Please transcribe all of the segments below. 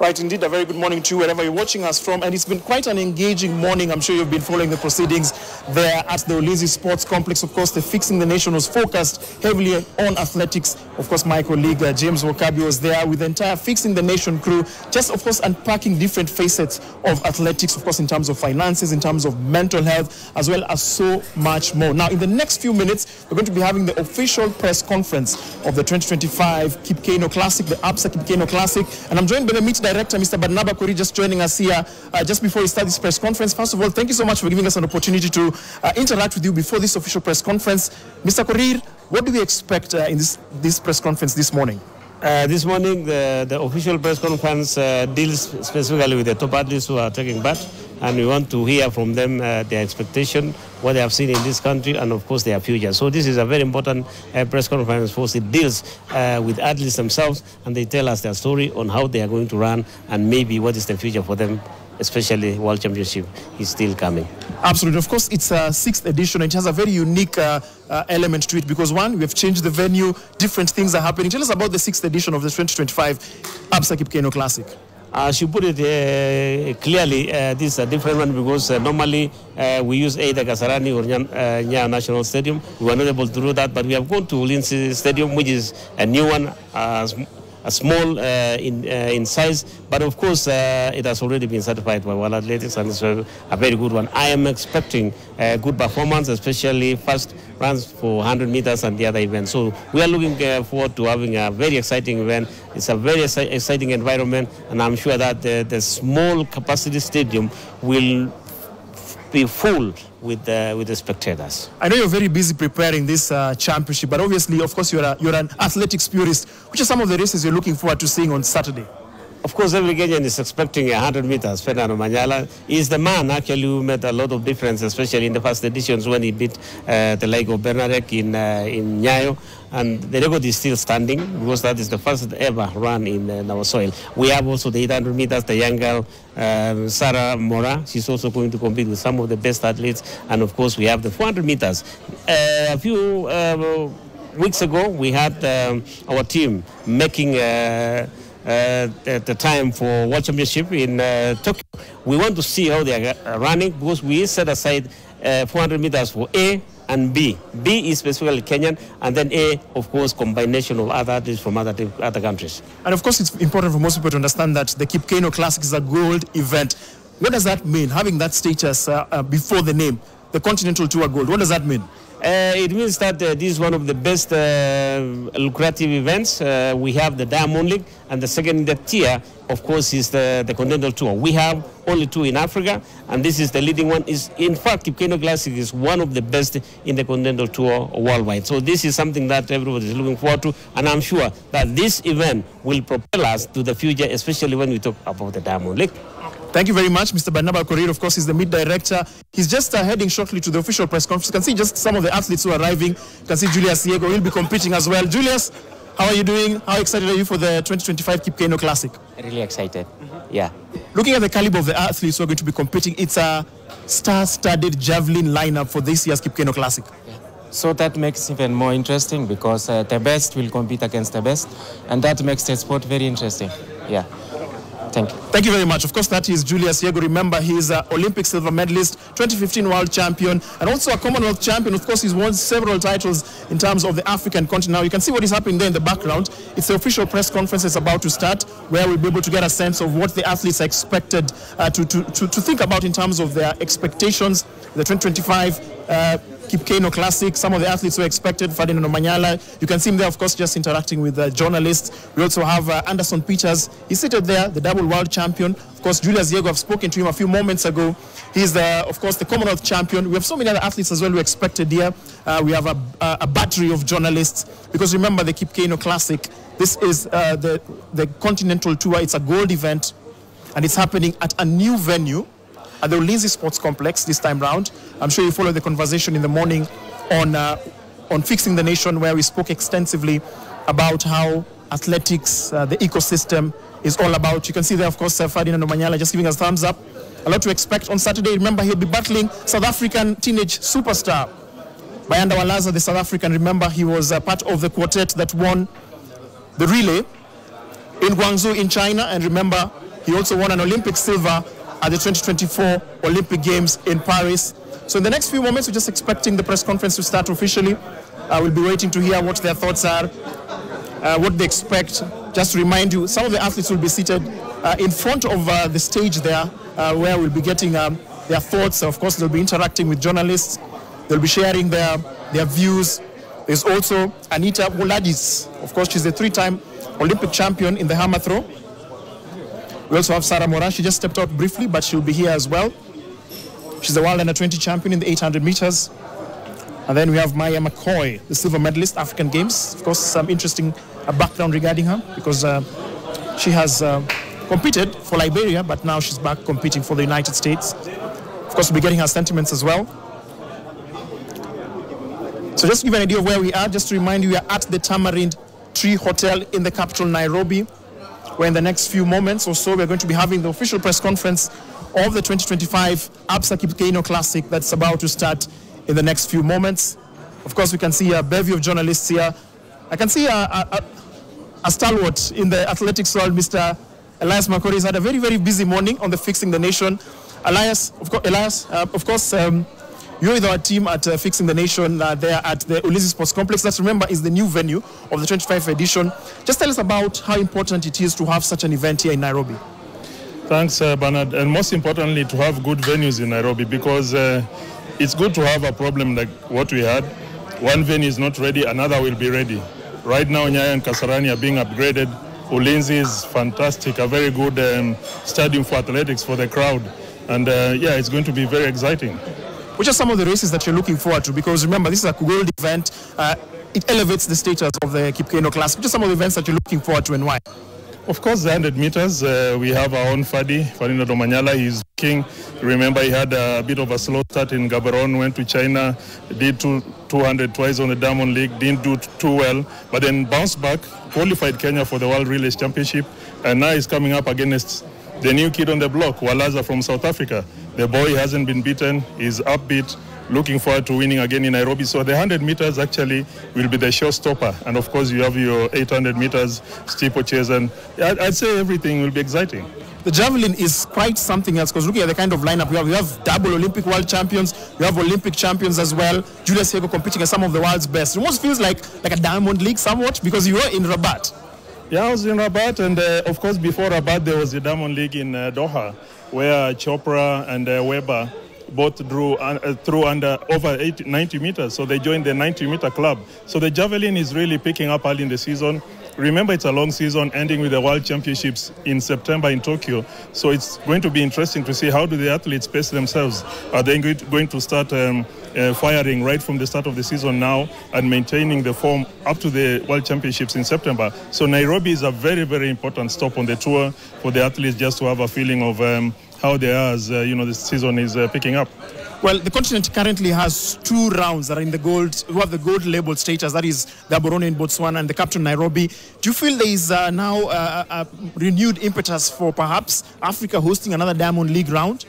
Right, indeed, a very good morning to you wherever you're watching us from. And it's been quite an engaging morning. I'm sure you've been following the proceedings there at the Ulinzi Sports Complex. Of course, the Fixing the Nation was focused heavily on athletics. Of course, my colleague James Wakabi was there with the entire Fixing the Nation crew, just, of course, unpacking different facets of athletics, of course, in terms of finances, in terms of mental health, as well as so much more. Now, in the next few minutes, we're going to be having the official press conference of the 2025 Keino Classic, the Absa Keino Classic. And I'm joined by the meet director, Mr. Barnaba Kori, just joining us here just before we start this press conference. First of all, thank you so much for giving us an opportunity to interact with you before this official press conference. Mr. Kori, what do we expect in this press conference this morning? This morning, the official press conference deals specifically with the top athletes who are taking part, and we want to hear from them their expectation, what they have seen in this country, and of course their future. So this is a very important press conference for us. It deals with athletes themselves, and they tell us their story on how they are going to run and maybe what is the future for them, especially World Championship is still coming. Absolutely. Of course, it's a 6th edition. It has a very unique element to it because, one, we have changed the venue, different things are happening. Tell us about the 6th edition of the 2025 Absa Keino Classic. As you put it clearly, this is a different one because normally we use either Kasarani or Nya National Stadium. We were not able to do that, but we have gone to Ulinzi Stadium, which is a new one, small in size, but of course it has already been certified by World Athletics, and it's a very good one. I am expecting good performance, especially first runs for 100 meters and the other events. So we are looking forward to having a very exciting event. It's a very exciting environment, and I'm sure that the small capacity stadium will be full with the spectators. I know you're very busy preparing this championship, but obviously, of course, you're an athletics purist. Which are some of the races you're looking forward to seeing on Saturday? Of course, every Kenyan is expecting 100 meters. Fernando Manyala is the man actually who made a lot of difference, especially in the first editions when he beat the like of Bernarek in Nyayo. And the record is still standing because that is the first ever run in our soil. We have also the 800 meters, the young girl, Sarah Mora. She's also going to compete with some of the best athletes. And of course, we have the 400 meters. A few weeks ago, we had our team making the time for World Championship in Tokyo. We want to see how they are running because we set aside 400 meters for A and B. B is specifically Kenyan, and then A, of course, combination of other athletes from other countries. And of course, it's important for most people to understand that the Keino Classic is a gold event. What does that mean, having that status before the name, the Continental Tour Gold? What does that mean? It means that this is one of the best lucrative events. We have the Diamond League, and the second in the tier, of course, is the Continental Tour. We have only 2 in Africa, and this is the leading one. In fact, Keino Classic is one of the best in the Continental Tour worldwide. So this is something that everybody is looking forward to, and I'm sure that this event will propel us to the future, especially when we talk about the Diamond League. Thank you very much, Mr. Barnaba Kori. Of course, he's the meet director. He's just heading shortly to the official press conference. You can see just some of the athletes who are arriving. You can see Julius Diego will be competing as well. Julius, how are you doing? How excited are you for the 2025 Keino Classic? Really excited, yeah. Looking at the caliber of the athletes who are going to be competing, it's a star-studded javelin lineup for this year's Keino Classic. Yeah. So that makes it even more interesting because the best will compete against the best, and that makes the sport very interesting, yeah. Thank you. Thank you very much. Of course, that is Julius Diego. Remember, he's an Olympic silver medalist, 2015 world champion, and also a Commonwealth champion. Of course, he's won several titles in terms of the African continent. Now, you can see what is happening there in the background. It's the official press conference is about to start, where we'll be able to get a sense of what the athletes are expected to think about in terms of their expectations. The 2025 Keino Classic, some of the athletes were expected, Ferdinand Manyala. You can see him there, of course, just interacting with journalists. We also have Anderson Peters. He's seated there, the double world champion. Of course, Julius Diego, I've spoken to him a few moments ago. He's, of course, the Commonwealth champion. We have so many other athletes as well who are expected here. We have a battery of journalists. Because remember, the Keino Classic, this is the Continental Tour. It's a gold event, and it's happening at a new venue at the Ulinzi Sports Complex this time round. I'm sure you followed the conversation in the morning on Fixing the Nation, where we spoke extensively about how athletics, the ecosystem is all about. You can see there, of course, Ferdinand Manyala just giving us a thumbs up. A lot to expect on Saturday. Remember, he'll be battling South African teenage superstar Bayanda Walaza, the South African. Remember, he was part of the quartet that won the relay in Guangzhou in China. And remember, He also won an Olympic silver at the 2024 Olympic Games in Paris. So in the next few moments, we're just expecting the press conference to start officially. We'll be waiting to hear what their thoughts are, what they expect. Just to remind you, some of the athletes will be seated in front of the stage there, where we'll be getting their thoughts. Of course, they'll be interacting with journalists. They'll be sharing their views. There's also Anita Muladis. Of course, she's a 3-time Olympic champion in the hammer throw. We also have Sarah Moran. She just stepped out briefly, but she'll be here as well. She's the world under-20 champion in the 800 meters. And then we have Maya McCoy, the silver medalist, African Games. Of course, some interesting background regarding her, because she has competed for Liberia, but now she's back competing for the United States. Of course, we'll be getting her sentiments as well. So just to give you an idea of where we are, just to remind you, we are at the Tamarind Tree Hotel in the capital, Nairobi, where in the next few moments or so, we're going to be having the official press conference of the 2025 Absa Keino Classic that's about to start in the next few moments. Of course, we can see a bevy of journalists here. I can see a stalwart in the athletics world, Mr. Elias Makori, has had a very, very busy morning on the Fixing the Nation. Elias, of course, you're with our team at Fixing the Nation there at the Ulinzi Sports Complex. That, remember, is the new venue of the 25th edition. Just tell us about how important it is to have such an event here in Nairobi. Thanks, Bernard. And most importantly, to have good venues in Nairobi, because it's good to have a problem like what we had. One venue is not ready, another will be ready. Right now, Nyayo and Kasarani are being upgraded. Ulinzi is fantastic, a very good stadium for athletics for the crowd. And yeah, it's going to be very exciting. Which are some of the races that you're looking forward to? Because remember, this is a gold event. It elevates the status of the Keino Classic. Which are some of the events that you're looking forward to and why? Of course, the 100 meters, we have our own Ferdinand Omanyala. He's king. Remember, he had a bit of a slow start in Gaborone, went to China, did 200 twice on the Diamond League, didn't do too well, but then bounced back, qualified Kenya for the World Relay Championship, and now he's coming up against the new kid on the block, Walaza from South Africa. The boy hasn't been beaten, he's upbeat, looking forward to winning again in Nairobi. So the 100 meters actually will be the showstopper. And of course, you have your 800 meters steeplechase, and I'd say everything will be exciting. The javelin is quite something else, because looking at the kind of lineup we have double Olympic world champions, we have Olympic champions as well. Julius Yego competing against some of the world's best. It almost feels like a Diamond League somewhat, because you were in Rabat. Yeah, I was in Rabat, and of course before Rabat there was the Diamond League in Doha, where Chopra and Weber both drew through under over 90 meters, so they joined the 90-meter club. So the javelin is really picking up early in the season. Remember, it's a long season ending with the World Championships in September in Tokyo. So it's going to be interesting to see how do the athletes pace themselves. Are they going to start firing right from the start of the season now and maintaining the form up to the World Championships in September? So Nairobi is a very, very important stop on the tour for the athletes, just to have a feeling of how they are as the season is picking up. Well, the continent currently has 2 rounds that are in the gold, who have the gold labeled status, that is Gaborone in Botswana and the capital Nairobi. Do you feel there is now a renewed impetus for perhaps Africa hosting another Diamond League round?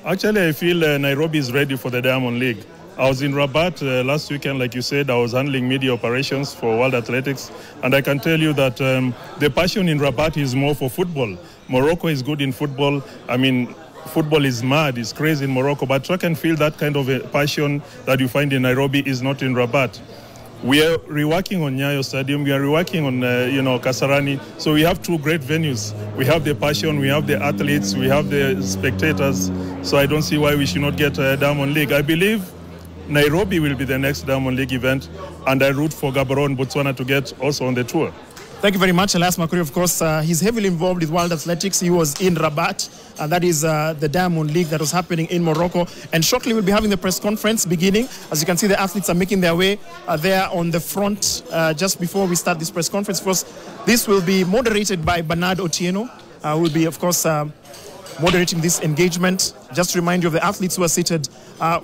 Actually, I feel Nairobi is ready for the Diamond League. I was in Rabat last weekend, like you said. I was handling media operations for World Athletics, and I can tell you that the passion in Rabat is more for football. Morocco is good in football. I mean, football is mad, it's crazy in Morocco, but track and field, that kind of a passion that you find in Nairobi is not in Rabat. We are reworking on Nyayo Stadium, we are reworking on Kasarani, so we have 2 great venues. We have the passion, we have the athletes, we have the spectators, so I don't see why we should not get a Diamond League. I believe Nairobi will be the next Diamond League event, and I root for Gaborone, Botswana to get also on the tour. Thank you very much, Elias Makori. Of course, he's heavily involved with World Athletics. He was in Rabat, and that is the Diamond League that was happening in Morocco. And shortly we'll be having the press conference beginning. As you can see, the athletes are making their way there on the front just before we start this press conference. Of course, this will be moderated by Bernard Otieno, who will be, of course, moderating this engagement. Just to remind you of the athletes who are seated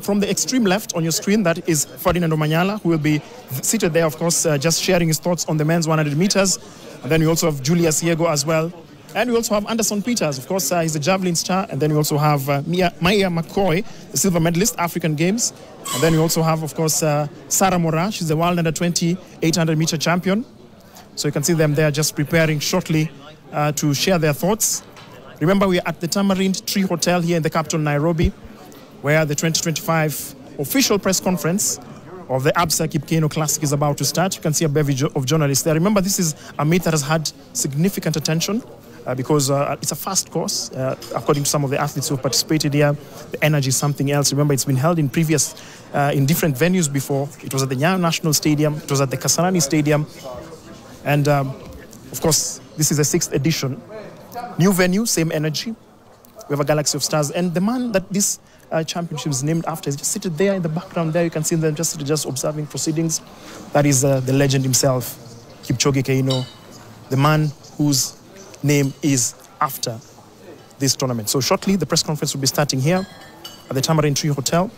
from the extreme left on your screen. That is Ferdinand Omanyala, who will be seated there, of course, just sharing his thoughts on the men's 100 meters. And then we also have Julius Yego as well. And we also have Anderson Peters, of course, he's a javelin star. And then we also have Maya McCoy, the silver medalist, African Games. And then we also have, of course, Sarah Moran. She's the world under-20 800-meter champion. So you can see them there just preparing shortly to share their thoughts. Remember, we are at the Tamarind Tree Hotel here in the capital, Nairobi, where the 2025 official press conference of the Absa Keino Classic is about to start. You can see a bevy of journalists there. Remember, this is a meet that has had significant attention because it's a fast course. According to some of the athletes who have participated here, the energy is something else. Remember, it's been held in different venues before. It was at the Nyayo National Stadium. It was at the Kasarani Stadium. And, of course, this is the 6th edition. New venue, same energy. We have a galaxy of stars. And the man that this championship is named after is just seated there in the background there. You can see them just observing proceedings. That is the legend himself, Kipchoge Keino, the man whose name is after this tournament. So shortly, the press conference will be starting here at the Tamarind Tree Hotel.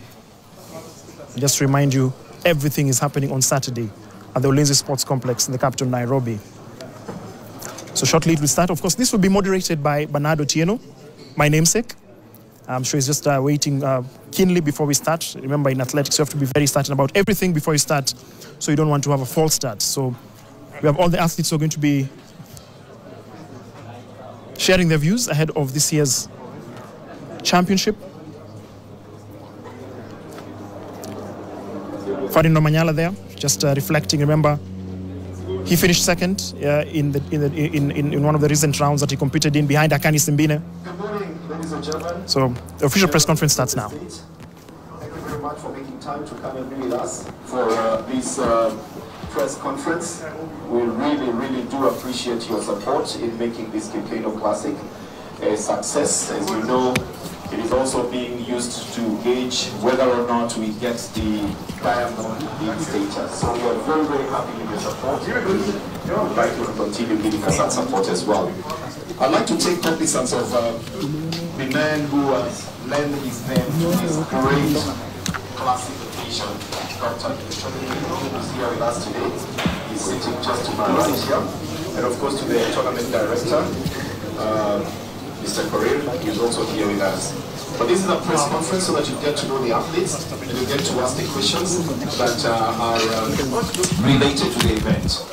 Just to remind you, everything is happening on Saturday at the Ulinzi Sports Complex in the capital, Nairobi. So shortly it will start. Of course, this will be moderated by Bernardo Keino, my namesake. I'm sure he's just waiting keenly before we start. Remember, in athletics, you have to be very certain about everything before you start, so you don't want to have a false start. So we have all the athletes who are going to be sharing their views ahead of this year's championship. Ferdinand Manyala there, just reflecting. Remember, he finished second in one of the recent rounds that he competed in behind Akani Simbine. Good morning, ladies and gentlemen. So the official press conference starts now. Thank you very much for making time to come and be with us for this press conference. We really do appreciate your support in making this Keino Classic a success. As you know, it is also being used to gauge whether or not we get the diamond league status. So we are very happy with your support. We would like you to continue giving us that support as well. I'd like to take cognizance of the man who has lent his name to this great classification. Dr. Keino, who is here with us today. He's sitting just to my right here. And of course to the tournament director, Mr. Korir, is also here with us. But this is a press conference so that you get to know the athletes and you get to ask the questions that are related to the event.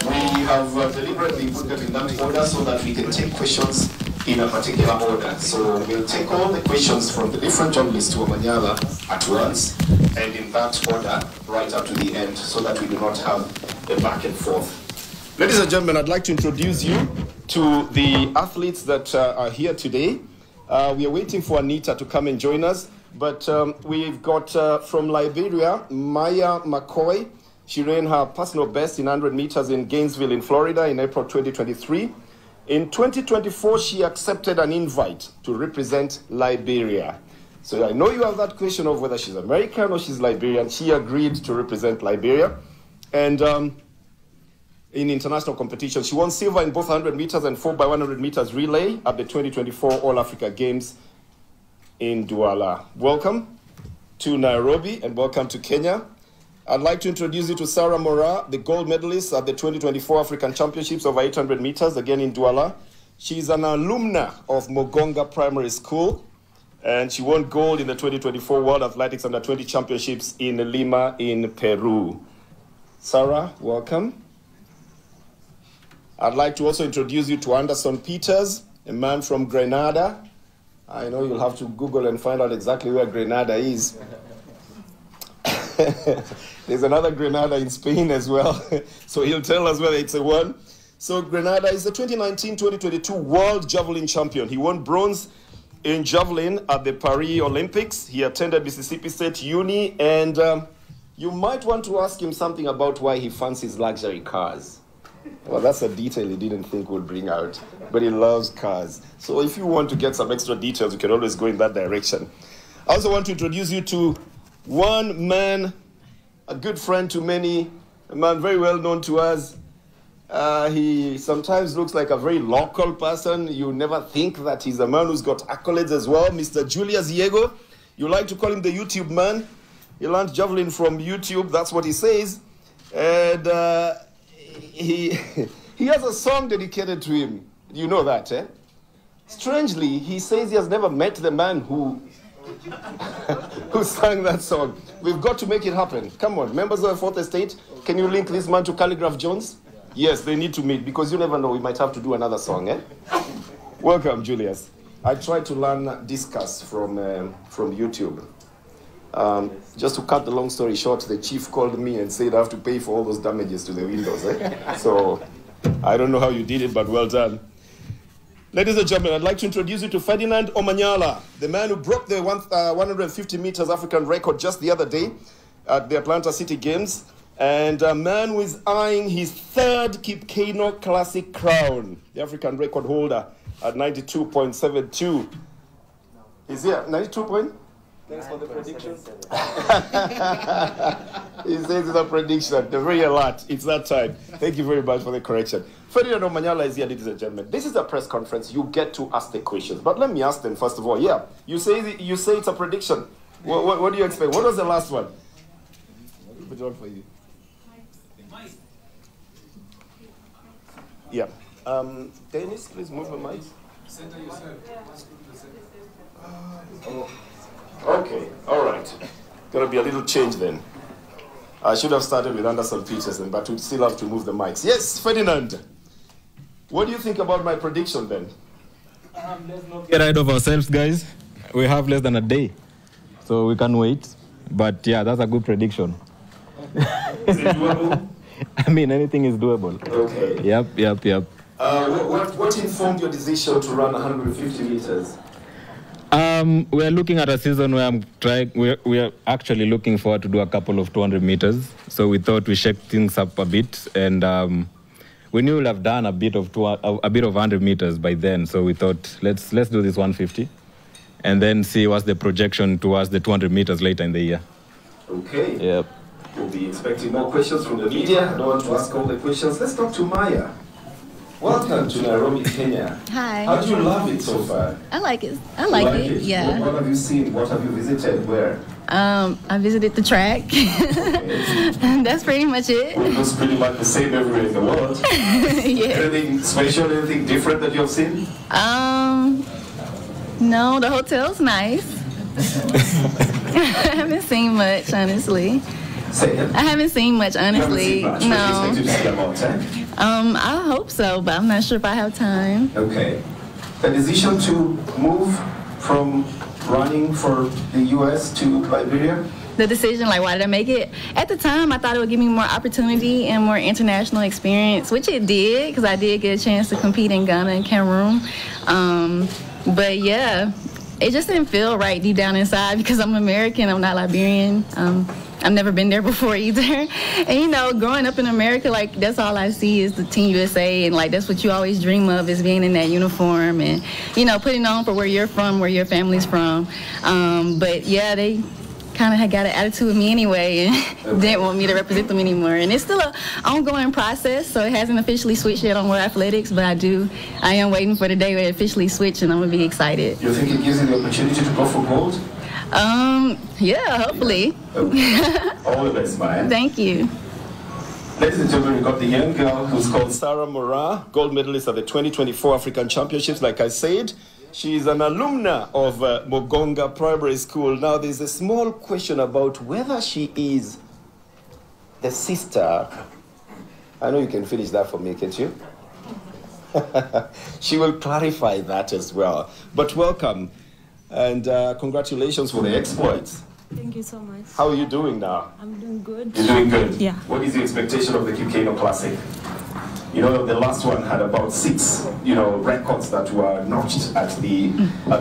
We have deliberately put them in that order so that we can take questions in a particular order. So we'll take all the questions from the different journalists to Manyala at once and in that order right up to the end so that we do not have a back and forth. Ladies and gentlemen, I'd like to introduce you to the athletes that are here today. We are waiting for Anita to come and join us, but we've got from Liberia, Maya McCoy. She ran her personal best in 100 meters in Gainesville in Florida in April 2023. In 2024, she accepted an invite to represent Liberia. So I know you have that question of whether she's American or she's Liberian. She agreed to represent Liberia. And in international competition, she won silver in both 100 meters and 4x100 meters relay at the 2024 All-Africa Games in Douala. Welcome to Nairobi and welcome to Kenya. I'd like to introduce you to Sarah Mora, the gold medalist at the 2024 African Championships over 800 meters, again in Douala. She's an alumna of Mogonga Primary School, and she won gold in the 2024 World Athletics Under 20 Championships in Lima in Peru. Sarah, welcome. I'd like to also introduce you to Anderson Peters, a man from Grenada. I know you'll have to Google and find out exactly where Grenada is. There's another Grenada in Spain as well. So he'll tell us whether it's a one. So Grenada is the 2019-2022 World Javelin Champion. He won bronze in javelin at the Paris Olympics. He attended Mississippi State Uni, and you might want to ask him something about why he fancies luxury cars. Well, that's a detail he didn't think we'll bring out, but he loves cars. So if you want to get some extra details, you can always go in that direction. I also want to introduce you to one man, a good friend to many, a man very well known to us. He sometimes looks like a very local person. You never think that he's a man who's got accolades as well. Mr. Julius Yego, you like to call him the YouTube man. He learned javelin from YouTube, that's what he says. And he has a song dedicated to him. You know that, eh? Strangely, he says he has never met the man who sang that song. We've got to make it happen. Come on, members of the Fourth Estate, can you link this man to Calligraph Jones? Yes, they need to meet, because you never know, we might have to do another song, eh? Welcome, Julius. I tried to learn discus from YouTube. Just to cut the long story short, the chief called me and said I have to pay for all those damages to the windows. So I don't know how you did it, but well done. Ladies and gentlemen, I'd like to introduce you to Ferdinand Omanyala, the man who broke the 150 meters African record just the other day at the Atlanta City Games, and a man who is eyeing his third Keino Classic crown, the African record holder at 92.72. Is here 92 point? Thanks for the prediction. He says it's a prediction. The very alert. It's that time. Thank you very much for the correction. Ferdinand Omanyala is here, ladies and gentlemen. This is a press conference. You get to ask the questions. But let me ask them first of all. Yeah, you say it's a prediction. What do you expect? What was the last one? Put it on for you. Yeah. Dennis, please move the mic. Center yourself. Okay, all right. Gonna be a little change then. I should have started with Anderson Peterson, but we still have to move the mics. Yes, Ferdinand. What do you think about my prediction then? Let's not get ahead of ourselves, guys. We have less than a day, so we can wait. But yeah, that's a good prediction. Is it doable? I mean, anything is doable. Okay. Yep. What informed your decision to run 150 meters? We're looking at a season where we are actually looking forward to do a couple of 200 meters. So we thought we shake things up a bit, and we knew we'll have done a bit of 100 meters by then. So we thought let's do this 150, and then see what's the projection towards the 200 meters later in the year. Okay. Yep. We'll be expecting more questions from the media. I don't want to ask all the questions. Let's talk to Maya. Welcome to Nairobi, Kenya. Hi. How do you love it so far? I like it. I like it. Yeah. What have you seen? What have you visited? Where? I visited the track. Okay. That's pretty much it. Well, it looks pretty much the same everywhere in the world. Yeah. Anything special? Anything different that you've seen? No, the hotel's nice. I haven't seen much, honestly. Say it. I haven't seen much, honestly. You haven't seen much. No. What do you expect to see about time? I hope so, but I'm not sure if I have time. Okay. The decision to move from running for the U.S. to Liberia? The decision, like, why did I make it? At the time, I thought it would give me more opportunity and more international experience, which it did, because I did get a chance to compete in Ghana and Cameroon. But yeah, it just didn't feel right deep down inside because I'm American, I'm not Liberian. I've never been there before either. And you know, growing up in America, like, that's all I see is the Team USA, and like that's what you always dream of, is being in that uniform and, you know, putting on for where you're from, where your family's from. But yeah, they kind of had got an attitude with me anyway and didn't want me to represent them anymore. And it's still an ongoing process, so it hasn't officially switched yet on World Athletics, but I am waiting for the day where it officially switches, and I'm gonna be excited. You think it gives you the opportunity to go for gold? Yeah, hopefully. Okay. All the best, Maya. Thank you. Ladies and gentlemen, we've got the young girl who's called Sarah Mora, gold medalist at the 2024 African Championships, like I said. She's an alumna of Mogonga Primary School. Now, there's a small question about whether she is the sister. I know you can finish that for me, can't you? She will clarify that as well. But welcome, and congratulations for the exploits. Thank you so much. How are you doing now? I'm doing good. You're doing good? Yeah. What is the expectation of the Keino Classic? You know, the last one had about 6, records that were notched at the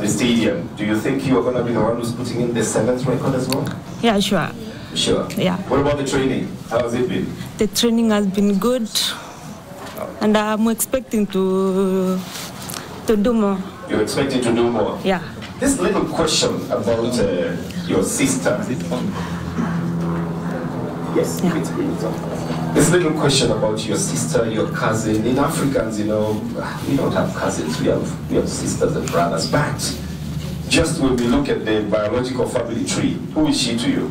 stadium. Do you think you are going to be the one who's putting in the 7th record as well? Yeah, sure. Sure. Yeah. What about the training? How has it been? The training has been good, and I'm expecting to do more. You're expecting to do more? Yeah. This little question about your sister. Yes, Yeah. it's this little question about your sister, your cousin. In Africans, we don't have cousins. We have sisters and brothers. But just when we look at the biological family tree, who is she to you?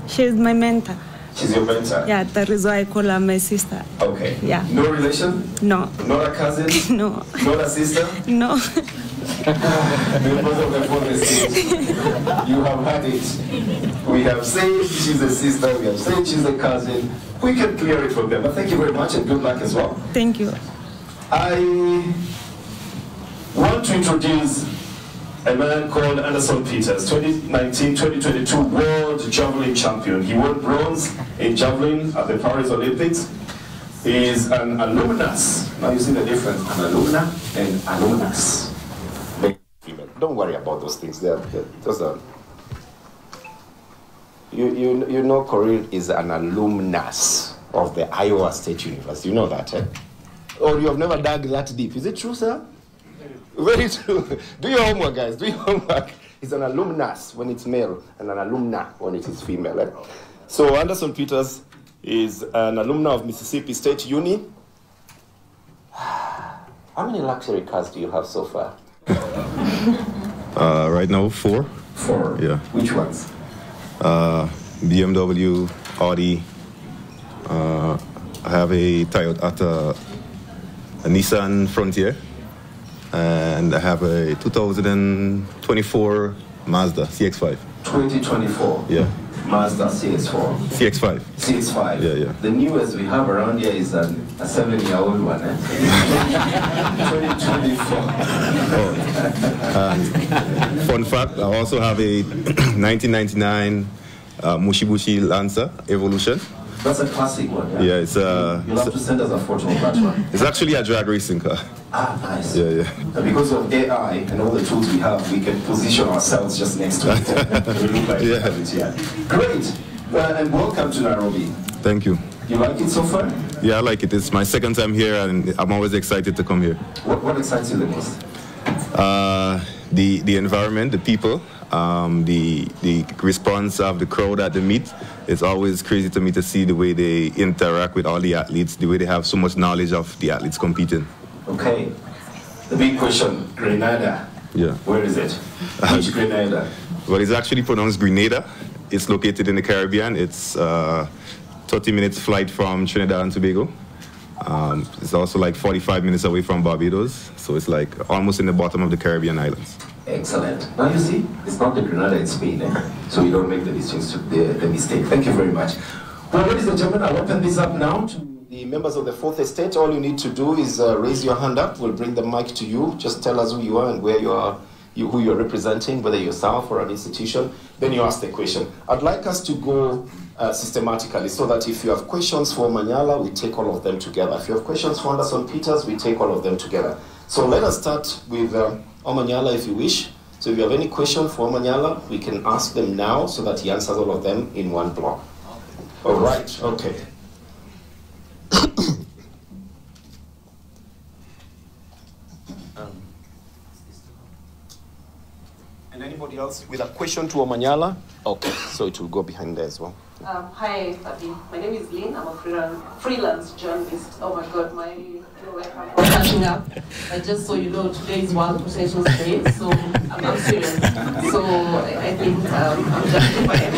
She's my mentor. She's your mentor? Yeah, that is why I call her my sister. Okay. Yeah. No relation? No. Not a cousin? No. Not a sister? No. Because of the policy, you have had it. We have said she's a sister, we have said she's a cousin. We can clear it from them. But thank you very much and good luck as well. Thank you. want to introduce a man called Anderson Peters, 2019-2022 World Javelin Champion. He won bronze in javelin at the Paris Olympics. He is an alumnus. Now you see the difference, an alumna and alumnus. Don't worry about those things. Those are, you know Corinne is an alumnus of the Iowa State University. You know that, eh? Or you have never dug that deep. Is it true, sir? Very true. Do your homework, guys. Do your homework. It's an alumnus when it's male and an alumna when it is female. Eh? So Anderson Peters is an alumna of Mississippi State Uni. How many luxury cars do you have so far? Right now, 4. 4? Yeah. Which ones? BMW, Audi. I have a Toyota, a Nissan Frontier. And I have a 2024 Mazda CX-5. 2024? Yeah. Mazda CX-4? CX-5. CX-5? Yeah, yeah. The newest we have around here is a 7-year-old one, eh? 2024. Oh. Fun fact, I also have a 1999 Mushibushi Lancer Evolution. That's a classic one, yeah? Yeah, it's You'll have to send us a photo of that one. It's actually a drag racing car. Ah, nice. Yeah, yeah. And because of AI and all the tools we have, we can position ourselves just next to it. We look like Yeah. Great. And welcome to Nairobi. Thank you. You like it so far? Yeah, I like it. It's my second time here, and I'm always excited to come here. What excites you the most? The environment, the people, the response of the crowd at the meet. It's always crazy to me to see the way they interact with all the athletes, the way they have so much knowledge of the athletes competing. Okay. The big question, Grenada. Yeah. Where is it? Which Grenada? Well, it's actually pronounced Grenada. It's located in the Caribbean. It's 30 minutes flight from Trinidad and Tobago. It's also like 45 minutes away from Barbados. So it's like almost in the bottom of the Caribbean islands. Excellent. Now you see, it's not the Grenada, it's Spain, eh? So you don't make the mistake. Thank you very much. Well, ladies and gentlemen, I'll open this up now to the members of the Fourth Estate. All you need to do is raise your hand up. We'll bring the mic to you. Just tell us who you are and where you are, who you're representing, whether yourself or an institution. Then you ask the question. I'd like us to go systematically so that if you have questions for Manyala, we take all of them together. If you have questions for Anderson Peters, we take all of them together. So let us start with Omanyala if you wish. So if you have any question for Omanyala, we can ask them now so that he answers all of them in one block. All right, okay. And anybody else with a question to Omanyala? Okay, so it will go behind there as well. Hi, Fabi. My name is Lynn. I'm a freelance journalist. Oh my God, I'm catching up. Just so you know, today is World Potentials Day, so I'm serious. So I think I'm justified.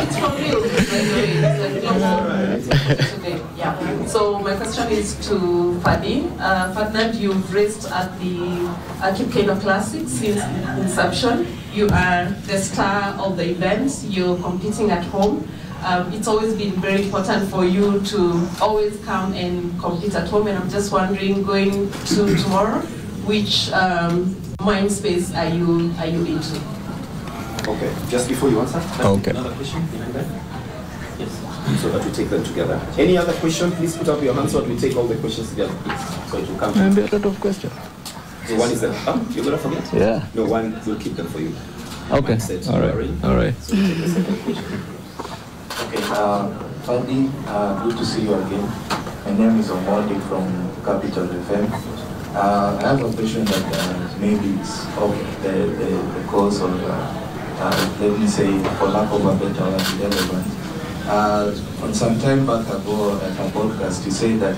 It's from real, by the way. It's like global today. Yeah. So my question is to Fadi. Ferdinand, you've raced at the Keino Classic since inception. You are the star of the event. You're competing at home. It's always been very important for you to always come and compete at home. And I'm just wondering, going to tomorrow, which mind space are you into? Okay. Just before you answer, okay. Another question behind that? Yes. So that we take them together. Any other question? Please put up your hands so that we take all the questions together, please. So it will come. Maybe a lot of questions. So one is that, you're going to forget? Yeah. No, one, we'll keep them for you. Okay. All right. All right. So take the second question. Okay, Fadi, good to see you again. My name is Omodi from Capital FM. I have a question that maybe it's of the cause of, let me say, for lack of a better word, irrelevant. On some time back ago at a podcast, you said that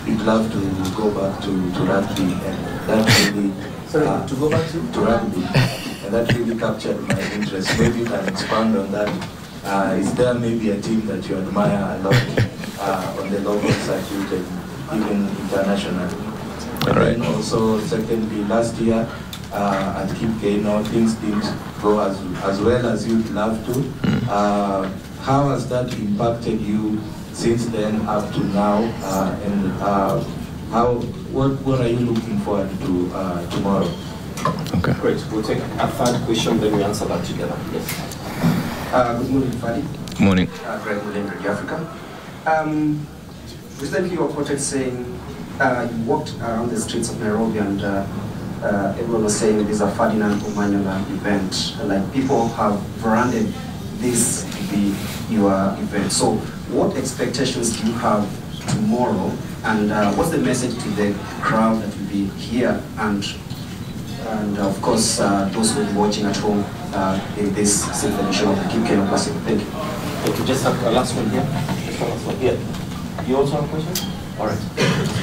you'd love to go back to rugby, and that really... Sorry, to go back to rugby. And that really captured my interest. Maybe you can expand on that. Is there maybe a team that you admire a lot on the local circuit and even internationally? And then also, secondly, last year at Keino, things didn't go as well as you'd love to. How has that impacted you since then up to now? And What are you looking forward to tomorrow? Okay. Great. We'll take a third question, then we answer that together. Yes. Good morning, Fadi. Morning. Greg Mulen, Radio Africa. Recently, you were quoted saying you walked around the streets of Nairobi and everyone was saying this is a Ferdinand Omanyola event. Like people have branded this to be your event. So, what expectations do you have tomorrow? And what's the message to the crowd that will be here and of course those who will be watching at home in this 6th edition of the Keino Classic? Thank you. Thank you. Just have a last one here. Just one last one here. You also have a question? All right.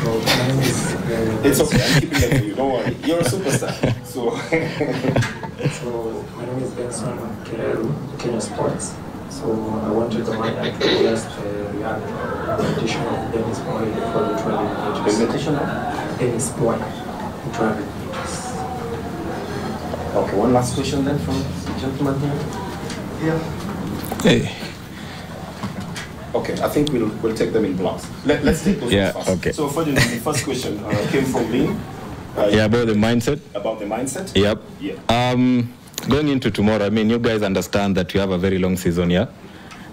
So my name is. It's okay. I'm keeping that for you. Don't worry. You're a superstar. So. So my name is Benson Kereru, Kenya Sports. So I wanted to just react to the invitation of Dennis Boy for the 200 meters. Invitation of Dennis Boy, the 200 meters. Okay. One last question then from the gentleman here. Yeah. Hey. Okay, I think we'll take them in blocks. Let's take those first. Okay. So, Ferdinand, the first question came from me. About the mindset. About the mindset. Yep. Yeah. Going into tomorrow, I mean, you guys understand that we have a very long season here,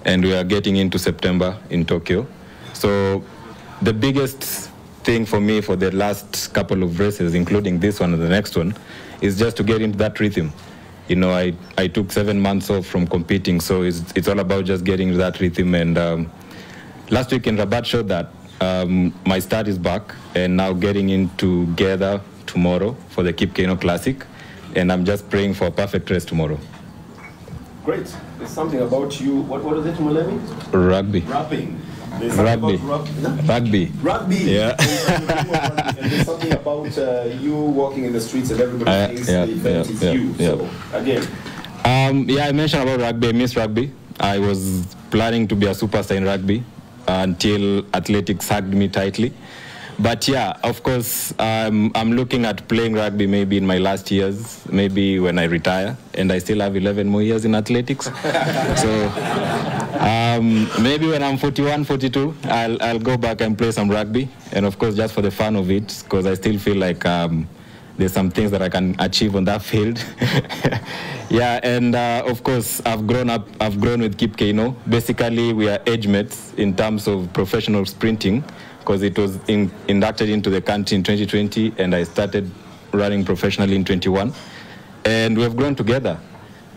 and we are getting into September in Tokyo. So, the biggest thing for me for the last couple of races, including this one and the next one, is just to get into that rhythm. You know, I took 7 months off from competing, so it's all about just getting to that rhythm. And last week in Rabat showed that my start is back, and now getting into together tomorrow for the Keino Classic, and I'm just praying for a perfect race tomorrow. Great. There's something about you. What is it, Mulemi? Rugby. Rapping. Rugby. Rugby. Rugby. Yeah. And there's something about you walking in the streets and everybody thinks the event is you. So, again. I mentioned about rugby. I miss rugby. I was planning to be a superstar in rugby until athletics hugged me tightly. But yeah, of course, I'm looking at playing rugby maybe in my last years, maybe when I retire, and I still have 11 more years in athletics. So maybe when I'm 41, 42, I'll go back and play some rugby, and of course, just for the fun of it, because I still feel like there's some things that I can achieve on that field. Yeah, and of course, I've grown with Keino. Basically, we are age mates in terms of professional sprinting, because it was inducted into the country in 2020, and I started running professionally in 21. And we've grown together.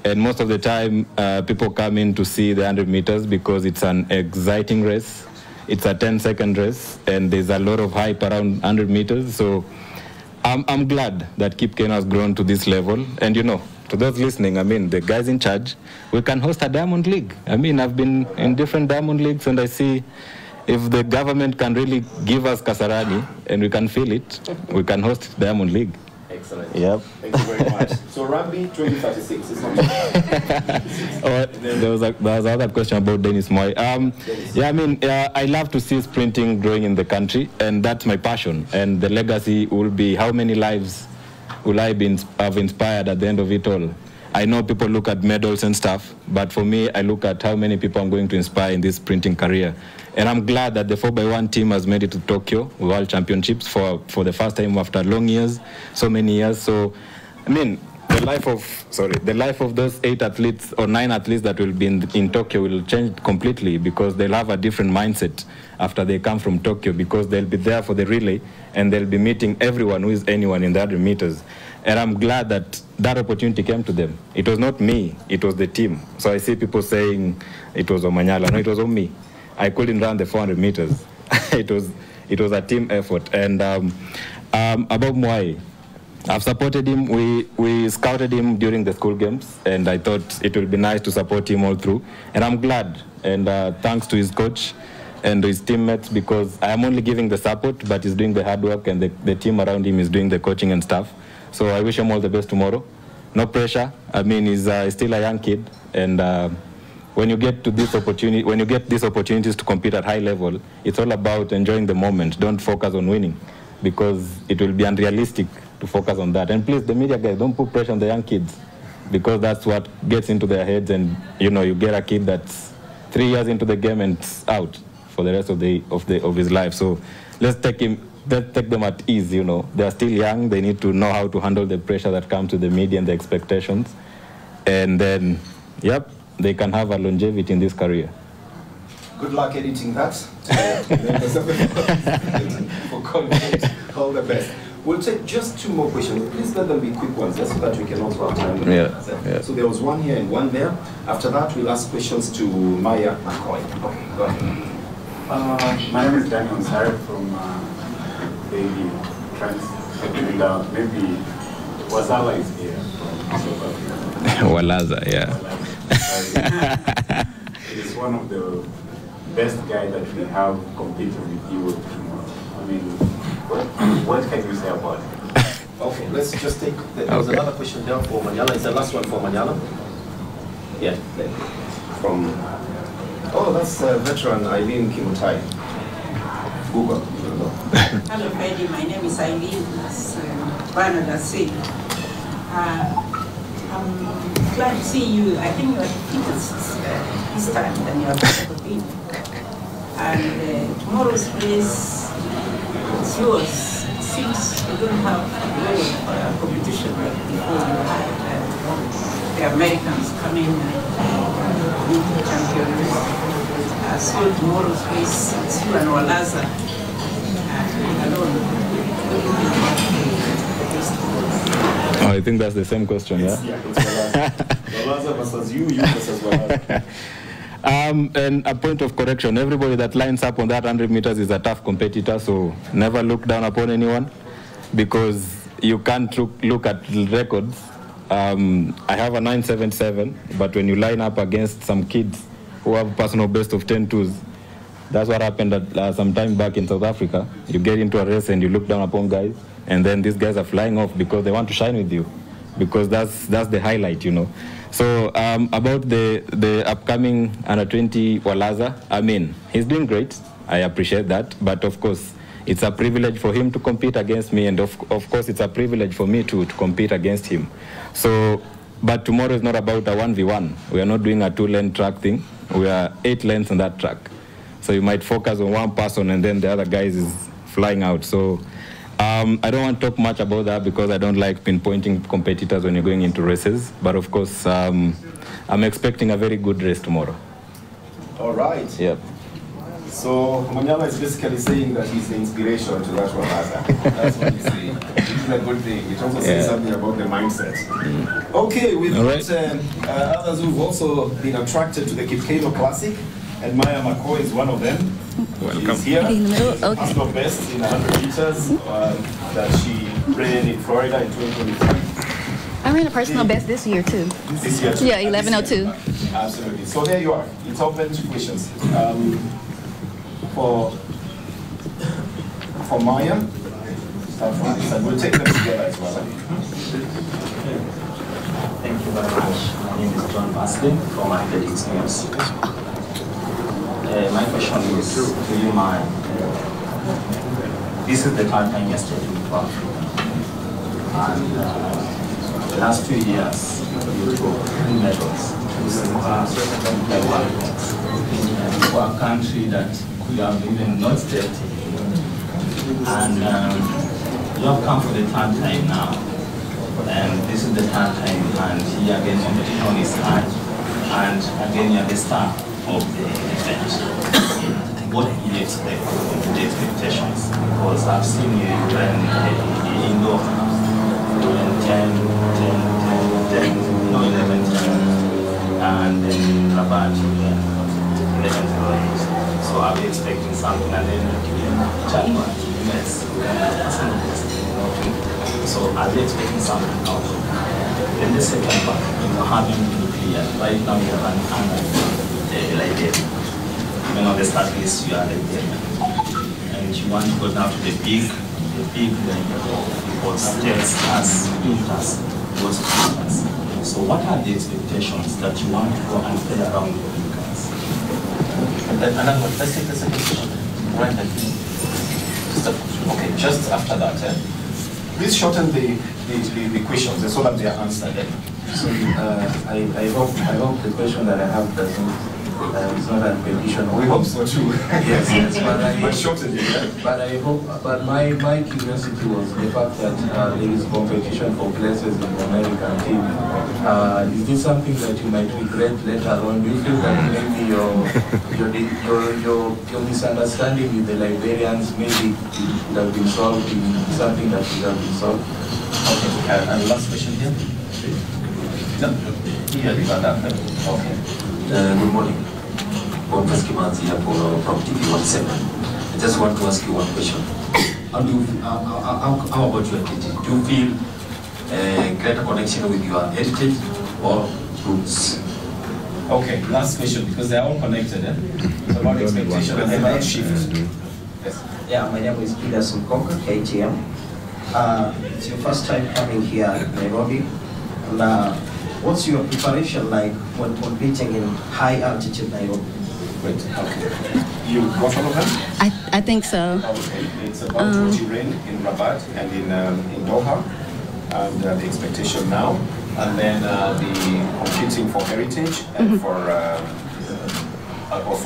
And most of the time, people come in to see the 100 meters because it's an exciting race. It's a 10-second race, and there's a lot of hype around 100 meters. So I'm glad that Keino has grown to this level. And you know, to those listening, I mean, the guys in charge, we can host a Diamond League. I mean, I've been in different Diamond Leagues, and I see if the government can really give us Kasarani and we can feel it, we can host Diamond League. Excellent. Yep. Thank you very much. So rugby 2036 is not. There was another question about Dennis Moy. Yeah, I mean, I love to see sprinting growing in the country, and that's my passion. And the legacy will be how many lives will I have inspired at the end of it all. I know people look at medals and stuff, but for me, I look at how many people I'm going to inspire in this sprinting career. And I'm glad that the 4x1 team has made it to Tokyo World Championships for the first time after long years, so many years. So, I mean, the life of those 8 athletes or 9 athletes that will be in Tokyo will change completely, because they'll have a different mindset after they come from Tokyo, because they'll be there for the relay and they'll be meeting everyone who is anyone in the 100 meters. And I'm glad that that opportunity came to them. It was not me, it was the team. So I see people saying it was Omanyala. No, it was on me. I couldn't run the 400 meters. It was a team effort. And about Mwai, I've supported him. We scouted him during the school games, and I thought it would be nice to support him all through. And I'm glad, and thanks to his coach and his teammates, because I am only giving the support, but he's doing the hard work, and the team around him is doing the coaching and stuff. So I wish him all the best tomorrow. No pressure. I mean, he's still a young kid, and when you get these opportunities to compete at high level, it's all about enjoying the moment. Don't focus on winning, because it will be unrealistic to focus on that. And please, the media guys, don't put pressure on the young kids, because that's what gets into their heads. And you know, you get a kid that's 3 years into the game and it's out for the rest of his life. So let's take him let's take them at ease, you know. They're still young. They need to know how to handle the pressure that comes to the media and the expectations. And then, yep, they can have a longevity in this career. Good luck editing that. For content, all the best. We'll take just 2 more questions. Please let them be quick ones, just so that we can also have time. Yeah. So there was one here and one there. After that, we'll ask questions to Maya McCoy. Okay, go ahead. My name is Daniel Nsare from Daily Trends. And maybe Wazala is here from South Africa. Walaza, yeah. He's one of the best guys that we have competing with you tomorrow. I mean, what can you say about it? Okay, let's just take, there was another question there for Manyala. It's the last one for Manyala. Yeah, from, oh, that's veteran Eileen Kimutai. Google. Hello, Freddy. My name is Eileen, as Bernard has said. I'm glad to see you. I think you are the fittest this time than you have ever been. And tomorrow's race, it's yours. It seems you don't have a lot of competition like before. You had the Americans coming and beat the champions. So tomorrow's race, it's you and Walaza alone. Oh, I think that's the same question, yeah? Yeah, it's Walaza versus you versus Walaza. And a point of correction, everybody that lines up on that 100 meters is a tough competitor, so never look down upon anyone, because you can't look at records. I have a 977, but when you line up against some kids who have personal best of 10.2s, that's what happened at, some time back in South Africa. You get into a race and you look down upon guys, and then these guys are flying off because they want to shine with you, because that's the highlight, you know. So about the upcoming under-20 Walaza, I mean, he's doing great. I appreciate that, but of course, it's a privilege for him to compete against me, and of course, it's a privilege for me to compete against him. So, but tomorrow is not about a 1v1. We are not doing a 2-lane track thing. We are 8 lanes on that track. So you might focus on one person, and then the other guys is flying out. So I don't want to talk much about that, because I don't like pinpointing competitors when you're going into races. But of course, I'm expecting a very good race tomorrow. All right. Yep. So Manyala is basically saying that he's the inspiration to that Walaza. That's what he's saying. Which is a good thing. It also says something about the mindset. Okay, we've got others who've also been attracted to the Keino Classic, and Maya McCoy is one of them. Welcome. She's here. In the middle? Okay. Personal best in 100 meters that she ran in Florida in 2023. I ran a personal best this year too. This year too? Yeah, 11:02. Absolutely. So there you are. It's open to questions. For Maya, start from this, and we'll take them together as well. Thank you very much. My name is John Baslin from Athletics News. My question is to you, Maya. This is the third time you're stepping into Africa. And the last 2 years, you took 3 medals to Silver for a country that could have even not stepped in. And you have come for the 3rd time now. And this is the 3rd time, and here again competition is high. And again you're the star of the event. What do you expect from the expectations? Because I've seen you in indoor, 11, 10, and then in Rabat, 11, 8. So I'll be expecting something, and then Chadman, yes, so I'll be expecting something out of it. Then the second part, having been clear, right now you have an under Liberia. Even on the start list, you are Liberia. And you want to go down to the big because states as us, those us. So what are the expectations that you want to go and play around with you guys? And then let's take the second question. Right, okay, just after that, please shorten the questions so that they are answered. So I hope the question that I have doesn't It's not a competition. We hope so too. Yes, yes. But I hope. But my curiosity was the fact that there is competition for places in the American team. Is this something that you might regret later on? Do you feel that maybe your misunderstanding with the Liberians maybe it would have been solved in something that should have been solved? Okay. And last question here. No. Here you are done. Okay. Good morning. From TV17. I just want to ask you one question. How about your heritage? Do you feel a greater connection with your heritage or roots? Okay, last question, because they are all connected. So about expectation and about shift. Yes. Yeah, my name is Peter Sumkonka, KTM. It's your first time coming here in Nairobi. And, what's your preparation like when competing in high altitude Nairobi? Great. Okay. You go follow them? I think so. Okay. It's about what you ran in Rabat and in Doha, and the expectation now, and then the competing for heritage and for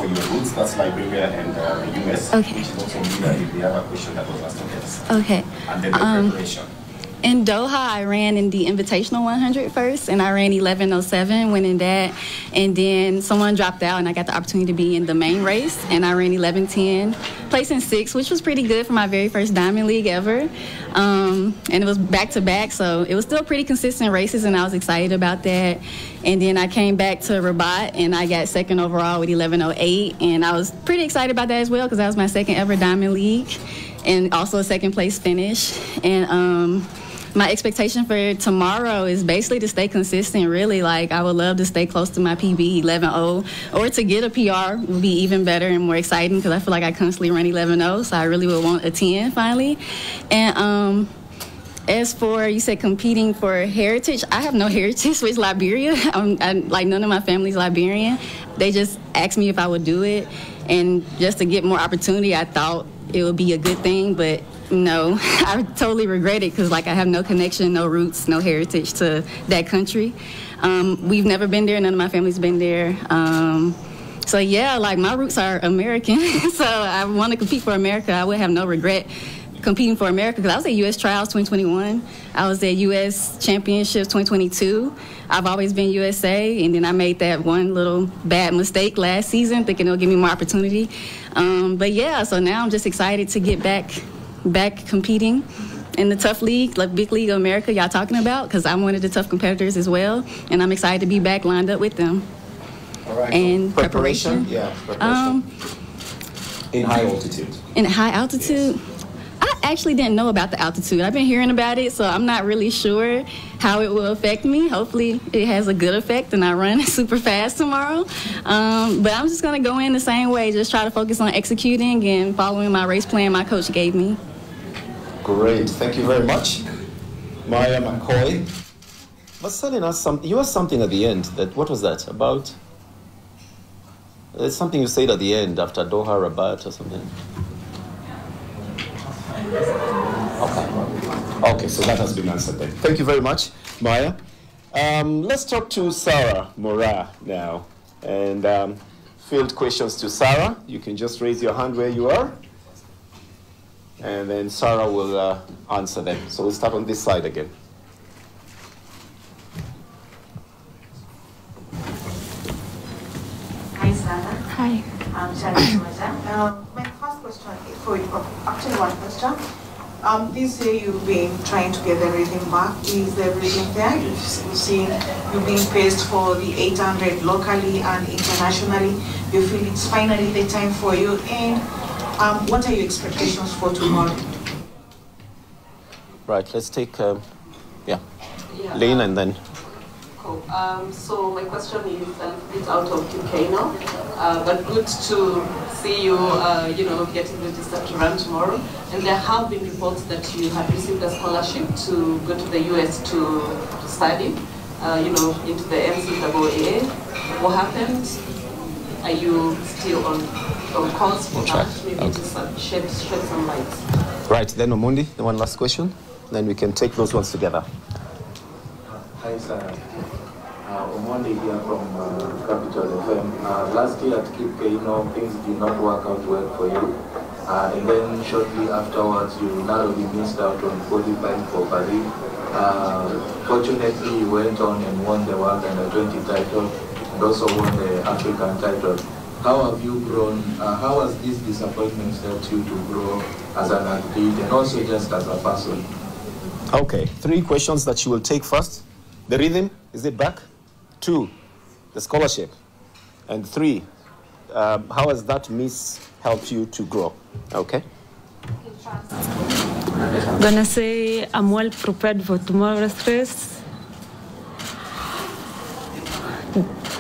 your roots. That's Liberia and the US, okay. Which is also the other question that was asked. Yes. Okay. And then the preparation. In Doha, I ran in the Invitational 100 first, and I ran 11:07, winning that. And then someone dropped out, and I got the opportunity to be in the main race, and I ran 11:10, placing 6th, which was pretty good for my very first Diamond League ever. And it was back-to-back, so it was still pretty consistent races, and I was excited about that. And then I came back to Rabat, and I got 2nd overall with 11:08, and I was pretty excited about that as well, because that was my 2nd ever Diamond League, and also a 2nd place finish. And my expectation for tomorrow is basically to stay consistent, really. Like, I would love to stay close to my PB, 11:0, or to get a PR would be even better and more exciting, because I feel like I constantly run 11:0, so I really would want a 10 finally. And as for, you said competing for heritage, I have no heritage with Liberia. Like, none of my family's Liberian. They just asked me if I would do it, and just to get more opportunity, I thought it would be a good thing, but no, I totally regret it, because like I have no connection, no roots, no heritage to that country. We've never been there. None of my family's been there. So yeah, like my roots are American. So I want to compete for America. I would have no regret competing for America, because I was at U.S. Trials 2021. I was at U.S. Championships 2022. I've always been USA, and then I made that one little bad mistake last season, thinking it'll give me more opportunity. But yeah, so now I'm just excited to get back competing in the tough league, like Big League of America y'all talking about, because I'm one of the tough competitors as well, and I'm excited to be back lined up with them. All right. And preparation? Yeah, preparation. In high altitude. In high altitude? Yes. I actually didn't know about the altitude. I've been hearing about it, so I'm not really sure how it will affect me. Hopefully it has a good effect and I run super fast tomorrow. But I'm just going to go in the same way, just try to focus on executing and following my race plan my coach gave me. Great, thank you very much. Maya McCoy was telling us you had something at the end. What was that about? It's something you said at the end after Doha, Rabat or something. Okay, so that has been answered then. Thank you very much, Maya. Let's talk to Sarah Mora now. And field questions to Sarah. You can just raise your hand where you are. And then Sarah will answer them. So we'll start on this side again. Hi, Sarah. Hi. I'm Sharon. My first question is for you, actually one question. This year you've been trying to get everything back. Is everything there? You've seen you've been paced for the 800 locally and internationally. You feel it's finally the time for you. And what are your expectations for tomorrow? Right, let's take, Lane and then. Cool. So my question is it's out of Keino, but good to see you, getting registered to run tomorrow. And there have been reports that you have received a scholarship to go to the US to study, into the NCAA. What happened? Are you still on course for that? Maybe to shed some light. Right, then Omundi, the one last question. Then we can take those ones together. Hi, Sarah. Omondi here from Capital FM. Last year at Keino, things did not work out well for you. And then shortly afterwards, you narrowly missed out on qualifying for Paris. Fortunately, you went on and won the World Under-20 title and also won the African title. How have you grown? How has this disappointment helped you to grow as an athlete and also just as a person? Okay, 3 questions that you will take first. The rhythm, is it back? 2, the scholarship. And 3, how has that miss helped you to grow? Okay. I'm gonna say I'm well prepared for tomorrow's race.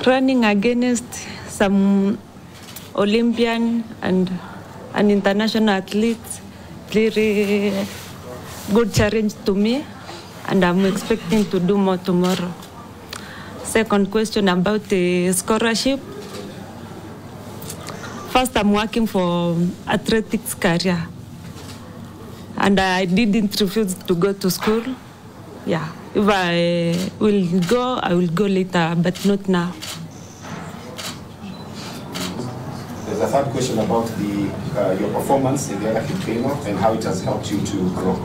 Running against some Olympian and an international athlete, very good challenge to me, and I'm expecting to do more tomorrow. Second question about the scholarship. First, I'm working for athletics career, and I didn't refuse to go to school. Yeah, if I will go, I will go later, but not now. There's a third question about your performance in the Olympic Keino and how it has helped you to grow,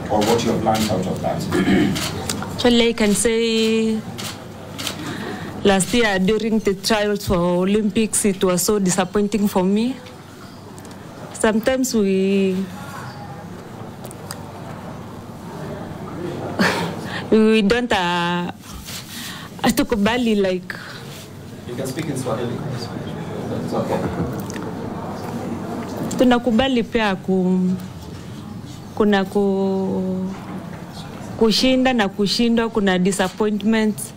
or what you have learned out of that. Actually, I can say last year during the trials for Olympics, it was so disappointing for me. Sometimes we don't hatukubali like. You can speak in Swahili. It's okay. Tunakubali pia kuna kushinda na kushindwa, kuna disappointments.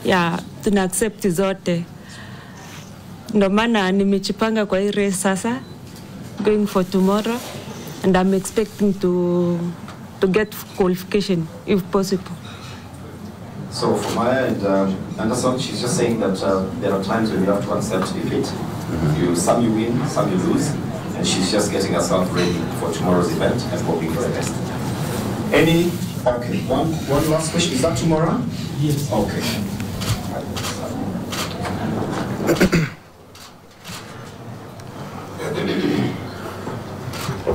Yeah, tuna accept zote. Ndo maana nimechipanga kwa hii race sasa, going for tomorrow, and I'm expecting to get qualification if possible. So from my end, Anderson, she's just saying that there are times when you have to accept defeat. Some you win, some you lose, and she's just getting herself ready for tomorrow's event and hoping for the best. Okay, one last question. Is that tomorrow? Yes. Okay.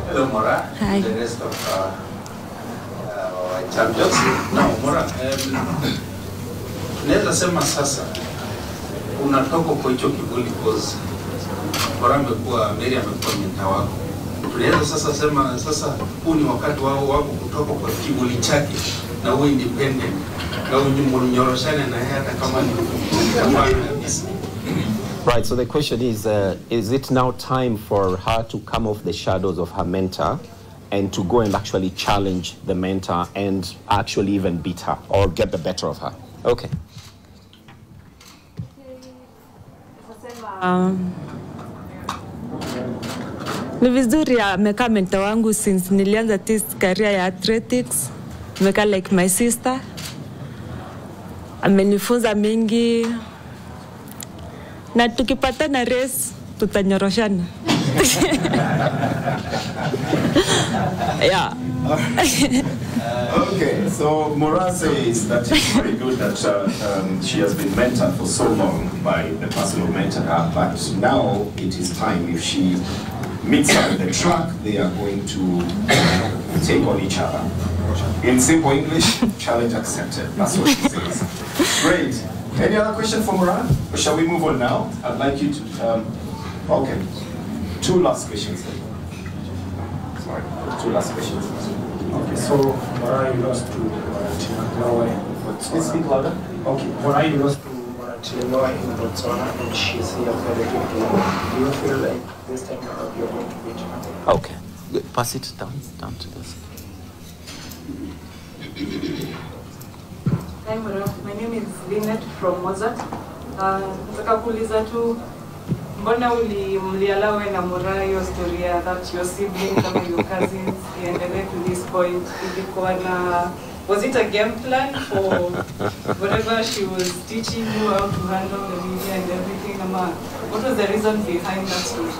Hello, Mora. Hi. The rest of champions. No, Mora. Naweza sema sasa unatoka kwa hicho kivuli because Mora Mary amekuwa mentor wako. Tunaweza sasa sema sasa huu ni wakati wako kutoka kwa kivuli chake na uwe independent na unyoroshane na yeye hata kama ni Right, so the question is it now time for her to come off the shadows of her mentor and to go and actually challenge the mentor and actually even beat her or get the better of her? Okay. Ni vizuri amekaa mentor wangu since nilianza this career ya athletics. Amekaa like my sister. Amenifunza mingi. Na tukipatana race tutanyoroshana. Yeah. Okay, so Mora says that it's very good that she has been mentored for so long by the person who mentored her, but now it is time, if she meets her on the track, they are going to take on each other. In simple English, challenge accepted. That's what she says. Great. Any other question for Mora? Or shall we move on now? I'd like you to, okay. 2 last questions then. Sorry, 2 last questions. Okay, so Mora, you lost to Norway. Please speak louder. Okay, Mora, you lost to Norway in Botswana, and she's here for the 50. Do you feel like this time around you're going to beat her? Okay. Good. Pass it down to this. Hi, Mora. My name is Lynette from Mozart. Nataka kuuliza tu mbona mlialawe na Mora hiyo storia that your siblings kama your cousins iendelee to this point? Ilikuwa na, was it a game plan for whatever she was teaching you how to handle the media and everything? What was the reason behind that story?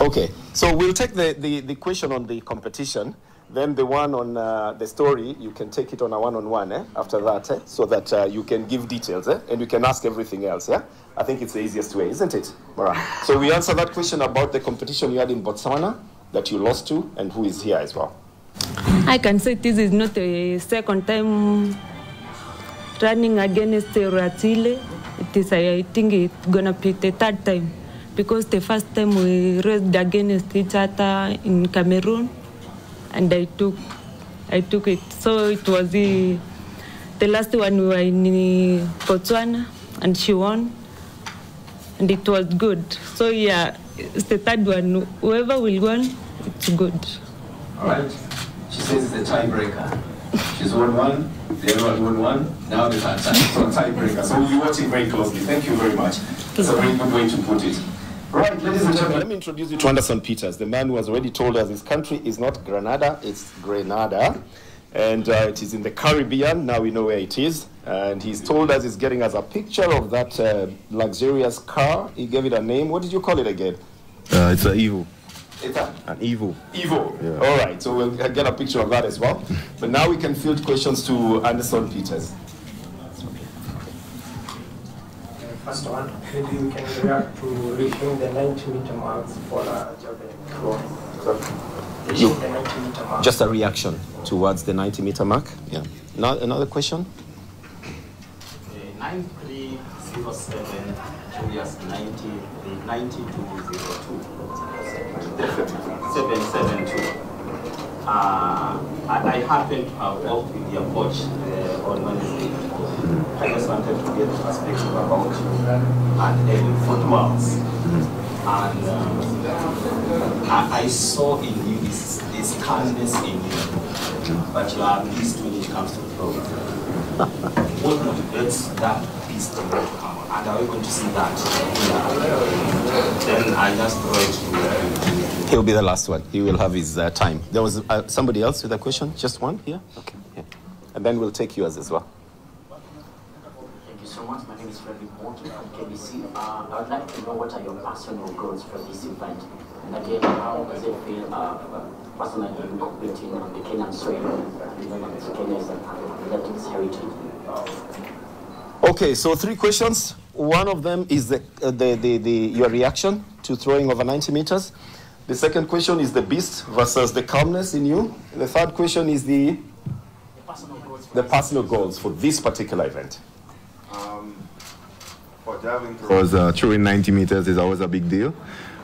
Okay, so we'll take the question on the competition. Then the one on the story, you can take it on a one-on-one after that, so that you can give details and you can ask everything else. I think it's the easiest way, isn't it, Mara? So we answered that question about the competition you had in Botswana that you lost to, and who is here as well. I can say this is not the second time running against Ratile. It is, I think it's gonna be the third time, because the first time we raced against each other in Cameroon, and I took it. So it was the last one we were in Botswana, and she won, and it was good. So yeah, it's the third one. Whoever will win, it's good. All right. She says it's a tiebreaker. She's won one, the other one won one. Now the tiebreaker. So we'll be watching very closely. Thank you very much. That's a very good way to put it. Right, ladies and gentlemen, let me introduce you to Anderson Peters, the man who has already told us his country is not Grenada, it's Grenada. And it is in the Caribbean. Now we know where it is. And he's told us he's getting us a picture of that luxurious car. He gave it a name. What did you call it again? It's an Evo. It's an Evo. Evo. Yeah. All right, so we'll get a picture of that as well. But now we can field questions to Anderson Peters. First one, maybe you can react to reaching the 90-meter marks for javelin throw. Reaching the 90-meter mark. Just a reaction towards the 90-meter mark. Yeah. Now another question. 9307 Julius 9202 772. I happen to have worked with your coach on Wednesday. I just wanted to get perspective about you and footballs. And I saw in you this calmness in you, but you are beast when it comes to throwing. What motivates that beast to come? And are we going to see that? Then I just throw it to He'll be the last one. He will have his time. There was somebody else with a question? Just one here? Okay. Yeah. And then we'll take yours as well. Thank you so much. My name is Frederick Morton at KBC. I would like to know what are your personal goals for this event? And again, how does it feel personally competing on the Kenyan soil and developing Kenya's athletics heritage? Okay, so 3 questions. One of them is your reaction to throwing over 90 meters. The second question is the beast versus the calmness in you. The third question is the personal goals for this particular event. For javelin throws, throwing 90 meters is always a big deal.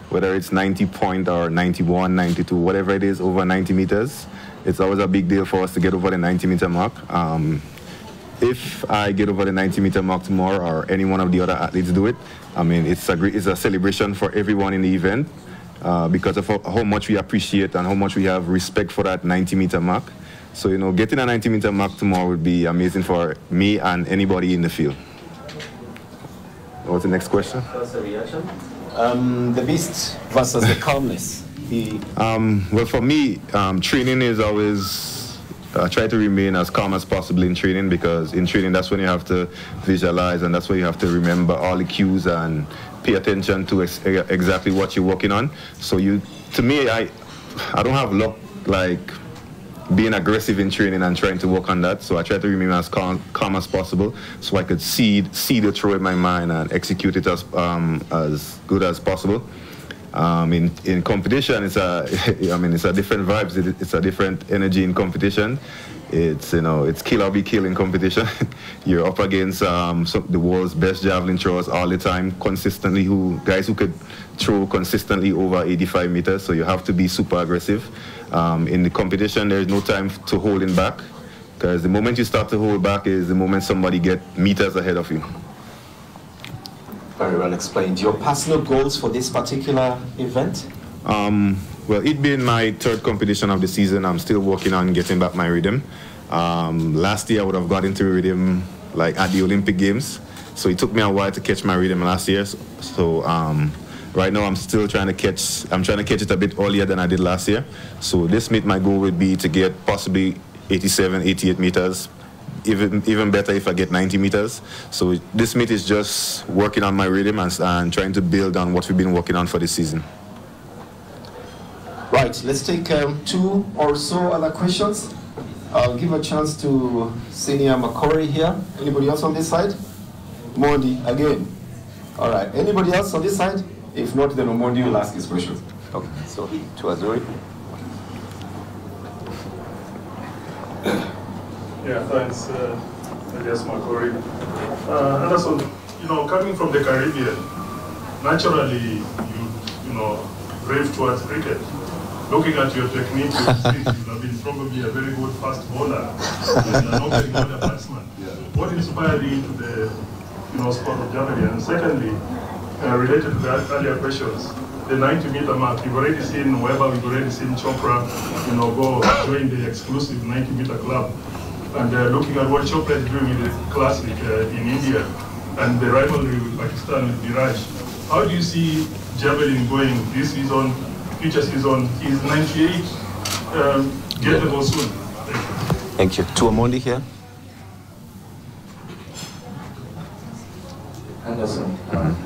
Whether it's 90 point or 91, 92, whatever it is over 90 meters, it's always a big deal for us to get over the 90-meter mark. If I get over the 90-meter mark tomorrow, or any one of the other athletes do it, I mean, it's a celebration for everyone in the event because of how much we appreciate and how much we have respect for that 90-meter mark. So, you know, getting a 90-meter mark tomorrow would be amazing for me and anybody in the field. What's the next question? What's the reaction? The beast versus the calmness. Well, for me, training is always... try to remain as calm as possible in training, because in training that's when you have to visualize and that's when you have to remember all the cues and pay attention to exactly what you're working on. So to me, I don't have luck like being aggressive in training and trying to work on that. So I try to remain as calm as possible so I could see the throw in my mind and execute it as good as possible. In competition, it's a different vibes. It's a different energy in competition. It's kill or be killed in competition. You're up against the world's best javelin throwers all the time, consistently, guys who could throw consistently over 85 meters. So you have to be super aggressive. In the competition, there's no time to holding back, because the moment you start to hold back is the moment somebody get meters ahead of you. Very well explained. Your personal goals for this particular event? Well, it being my 3rd competition of the season, I'm still working on getting back my rhythm. Last year I would have got into rhythm like at the Olympic Games, so it took me a while to catch my rhythm last year. So right now I'm still trying to catch it a bit earlier than I did last year. So this meet, my goal would be to get possibly 87, 88 meters. Even better if I get 90 meters. So this meet is just working on my rhythm and trying to build on what we've been working on for this season. Right, let's take 2 or so other questions. I'll give a chance to Senior Makori here. Anybody else on this side? Mondi, again. All right, anybody else on this side? If not, then Mondi will ask his question. Okay, so to Azuri. Yeah, thanks, Elias Makori. Anderson, coming from the Caribbean, naturally you brave towards cricket. Looking at your technique, you have been probably a very good fast bowler and an opening order batsman. What inspired you into the sport of javelin? And secondly, related to the earlier questions, the 90-meter mark, you've already seen Weber, we've already seen Chopra, go join the exclusive 90-meter club. And looking at what Chopra is doing in the classic in India and the rivalry with Pakistan with Viraj, how do you see javelin going this season, future season? Is 98 gettable soon? Thank you. To Amondi here. Anderson,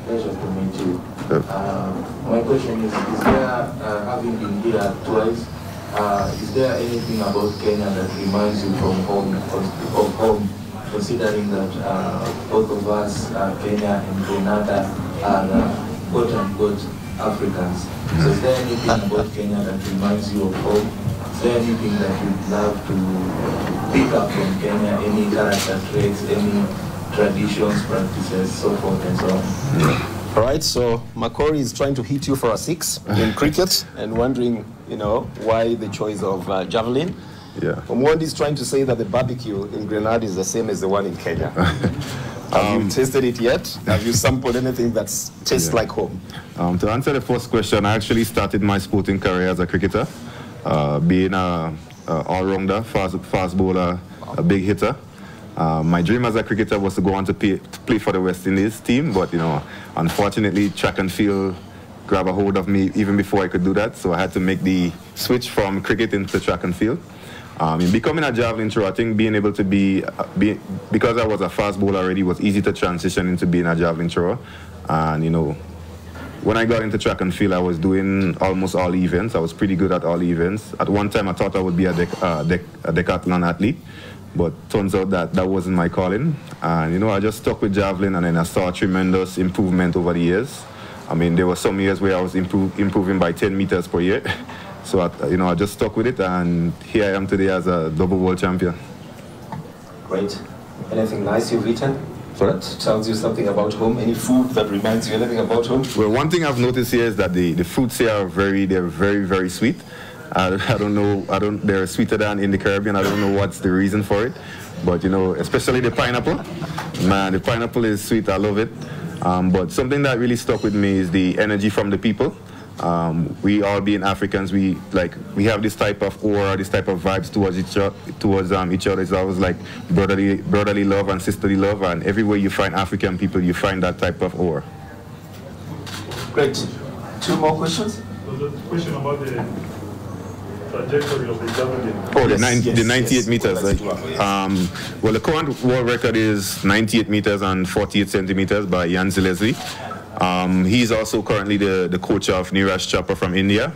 pleasure to meet you. My question is there, having been here twice, is there anything about Kenya that reminds you from home, considering that both of us, Kenya and Grenada, are quote-unquote Africans? So is there anything about Kenya that reminds you of home? Is there anything that you'd love to pick up from Kenya, any character traits, any traditions, practices, so forth and so on? All right, so Makori is trying to hit you for a 6 in cricket and wondering, why the choice of javelin. Yeah. Omwondi is trying to say that the barbecue in Grenada is the same as the one in Kenya. Have you tasted it yet? Have you sampled anything that tastes like home? To answer the first question, I actually started my sporting career as a cricketer, being an all-rounder, fast bowler, a big hitter. My dream as a cricketer was to go on to play for the West Indies team, but unfortunately track and field grabbed a hold of me even before I could do that, so I had to make the switch from cricket into track and field. In becoming a javelin thrower, I think being able to because I was a fast bowler already, it was easy to transition into being a javelin thrower. And when I got into track and field, I was doing almost all events. I was pretty good at all events. At one time, I thought I would be a decathlon athlete, but turns out that wasn't my calling. And I just stuck with javelin, and then I saw tremendous improvement over the years. I mean, there were some years where I was improving by 10 meters per year. So I just stuck with it, and here I am today as a double world champion. Great. Anything nice you've eaten that tells you something about home? Any food that reminds you anything about home? Well, one thing I've noticed here is that the fruits here are very, very sweet. I don't know, they're sweeter than in the Caribbean. I don't know what's the reason for it, but especially the pineapple. Man, the pineapple is sweet. I love it. But something that really stuck with me is the energy from the people. We all being Africans, we have this type of aura, this type of vibes towards each other. It's always like brotherly love and sisterly love, and everywhere you find African people, you find that type of aura. Great. 2 more questions? The question about the trajectory of the javelin. Oh, the 98 meters. Well, the current world record is 98 meters and 48 centimeters by Jan Zilesli. He's also currently the coach of Neeraj Chopra from India.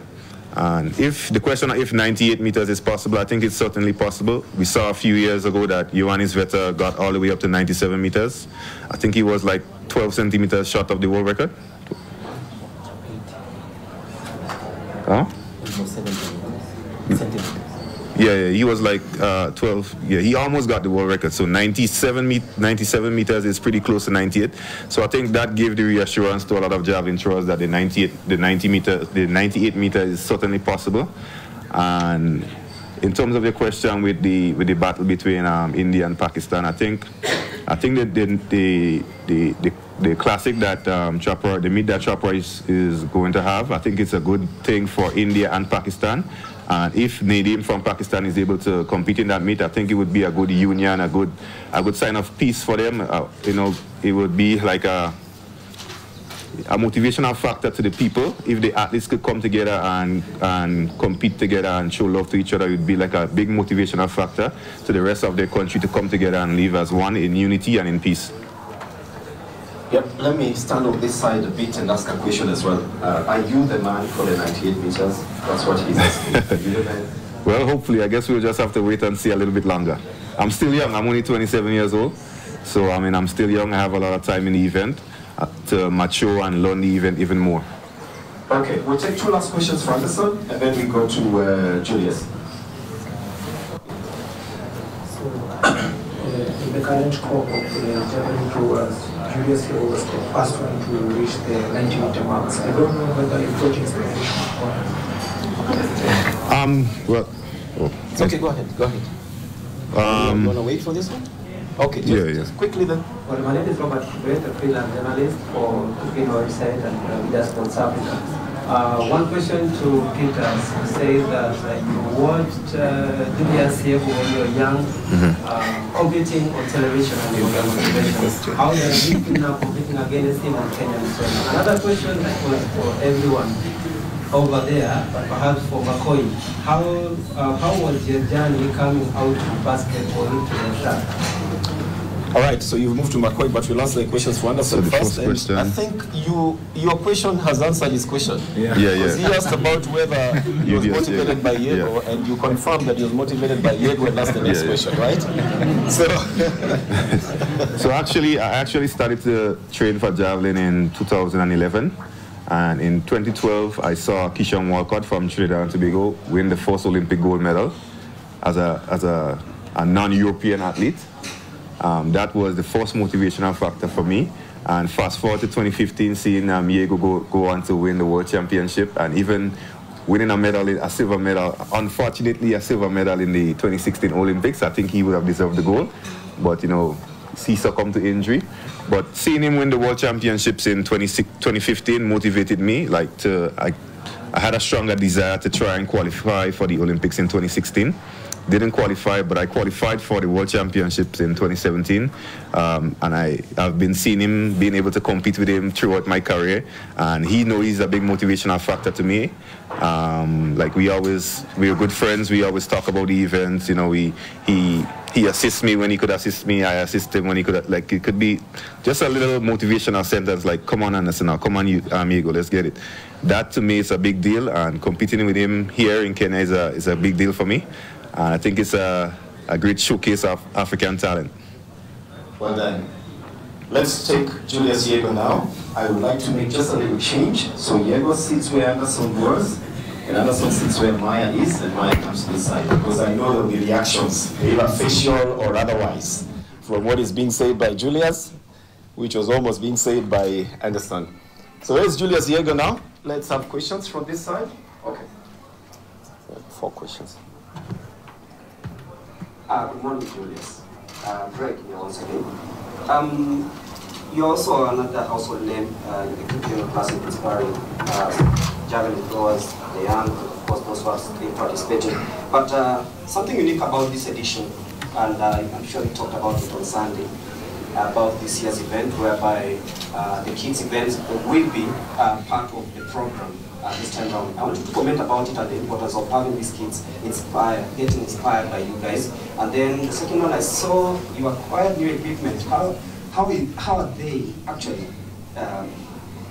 And if the question of if 98 meters is possible, I think it's certainly possible. We saw a few years ago that Ioannis Veta got all the way up to 97 meters. I think he was like 12 centimeters short of the world record. Huh? Yeah, he was like 12. Yeah, he almost got the world record. So 97 meters is pretty close to 98. So I think that gave the reassurance to a lot of javelin throwers that the 98 meter is certainly possible. And in terms of your question with the battle between India and Pakistan, I think that the classic that Chopra, the meet that Chopra is going to have, I think it's a good thing for India and Pakistan. And if Nadeem from Pakistan is able to compete in that meet, I think it would be a good union, a good sign of peace for them. It would be like a motivational factor to the people. If the athletes could come together and compete together and show love to each other, it would be like a big motivational factor to the rest of their country to come together and live as one in unity and in peace. Yep, let me stand on this side a bit and ask a question as well. Are you the man for the 98 meters? That's what he's asking. Well, hopefully, I guess we'll just have to wait and see a little bit longer. I'm still young. I'm only 27 years old. So, I mean, I'm still young. I have a lot of time in the event to mature and learn the event even more. Okay, we'll take two last questions for Anderson, and then we go to Julius. In the current crop of javelin throwers, Julius here was the first one to reach the 90-meter marks. I don't know whether you got inspiration or well, it's okay, go ahead. You want to wait for this one? Okay, just quickly then. Well, my name is Robert Kubet, a freelance journalist for Keino Research and Leaders for South Africa. One question to Peter says that you watched Julius here when you were young, competing on television and you were motivation. How does he feel now competing against him on Kenyan soil? Another question that was for everyone over there, but perhaps for McCoy. How was your journey coming out to basketball to the track? All right, so you've moved to McCoy, but we'll answer the questions for Anderson first. And I think your question has answered his question. Yeah. Because he asked about whether he was motivated by Diego, and you confirmed that he was motivated by Diego, and that's the next question, right? So I actually started to train for javelin in 2011. And in 2012, I saw Keisha Walcott from Trinidad and Tobago win the first Olympic gold medal as a non-European athlete. That was the first motivational factor for me. And fast forward to 2015, seeing Diego go on to win the World Championship and even winning a silver medal, unfortunately a silver medal in the 2016 Olympics. I think he would have deserved the gold, but you know, he succumbed to injury. But seeing him win the World Championships in 2015 motivated me. I had a stronger desire to try and qualify for the Olympics in 2016. Didn't qualify, but I qualified for the World Championships in 2017. And I've been seeing him, being able to compete with him throughout my career. And he's a big motivational factor to me. We're good friends. We always talk about the events. You know, he assists me when he could assist me. I assist him when he could. It could be just a little motivational sentence like, "Come on, Anderson, now, come on, you amigo, let's get it." That to me is a big deal, and competing with him here in Kenya is a big deal for me. And I think it's a great showcase of African talent. Well done. Let's take Julius Diego now. I would like to make just a little change. So Diego sits where Anderson was, and Anderson sits where Maya is, and Maya comes to this side, because I know there will be reactions, either facial or otherwise, from what is being said by Julius, which was almost being said by Anderson. So where's Julius Diego now? Let's have questions from this side. Okay. 4 questions. Good morning, Julius. Greg here once again. You're also another household name in the Keino Classic, inspiring javelin throwers, the young, of course, those who are still participating. But something unique about this edition, and I'm sure you talked about it on Sunday, about this year's event, whereby the kids' events will be part of the program this time around. I want you to comment about it and the importance of having these kids getting inspired by you guys. And then the second one, I saw you acquired new equipment. How are they actually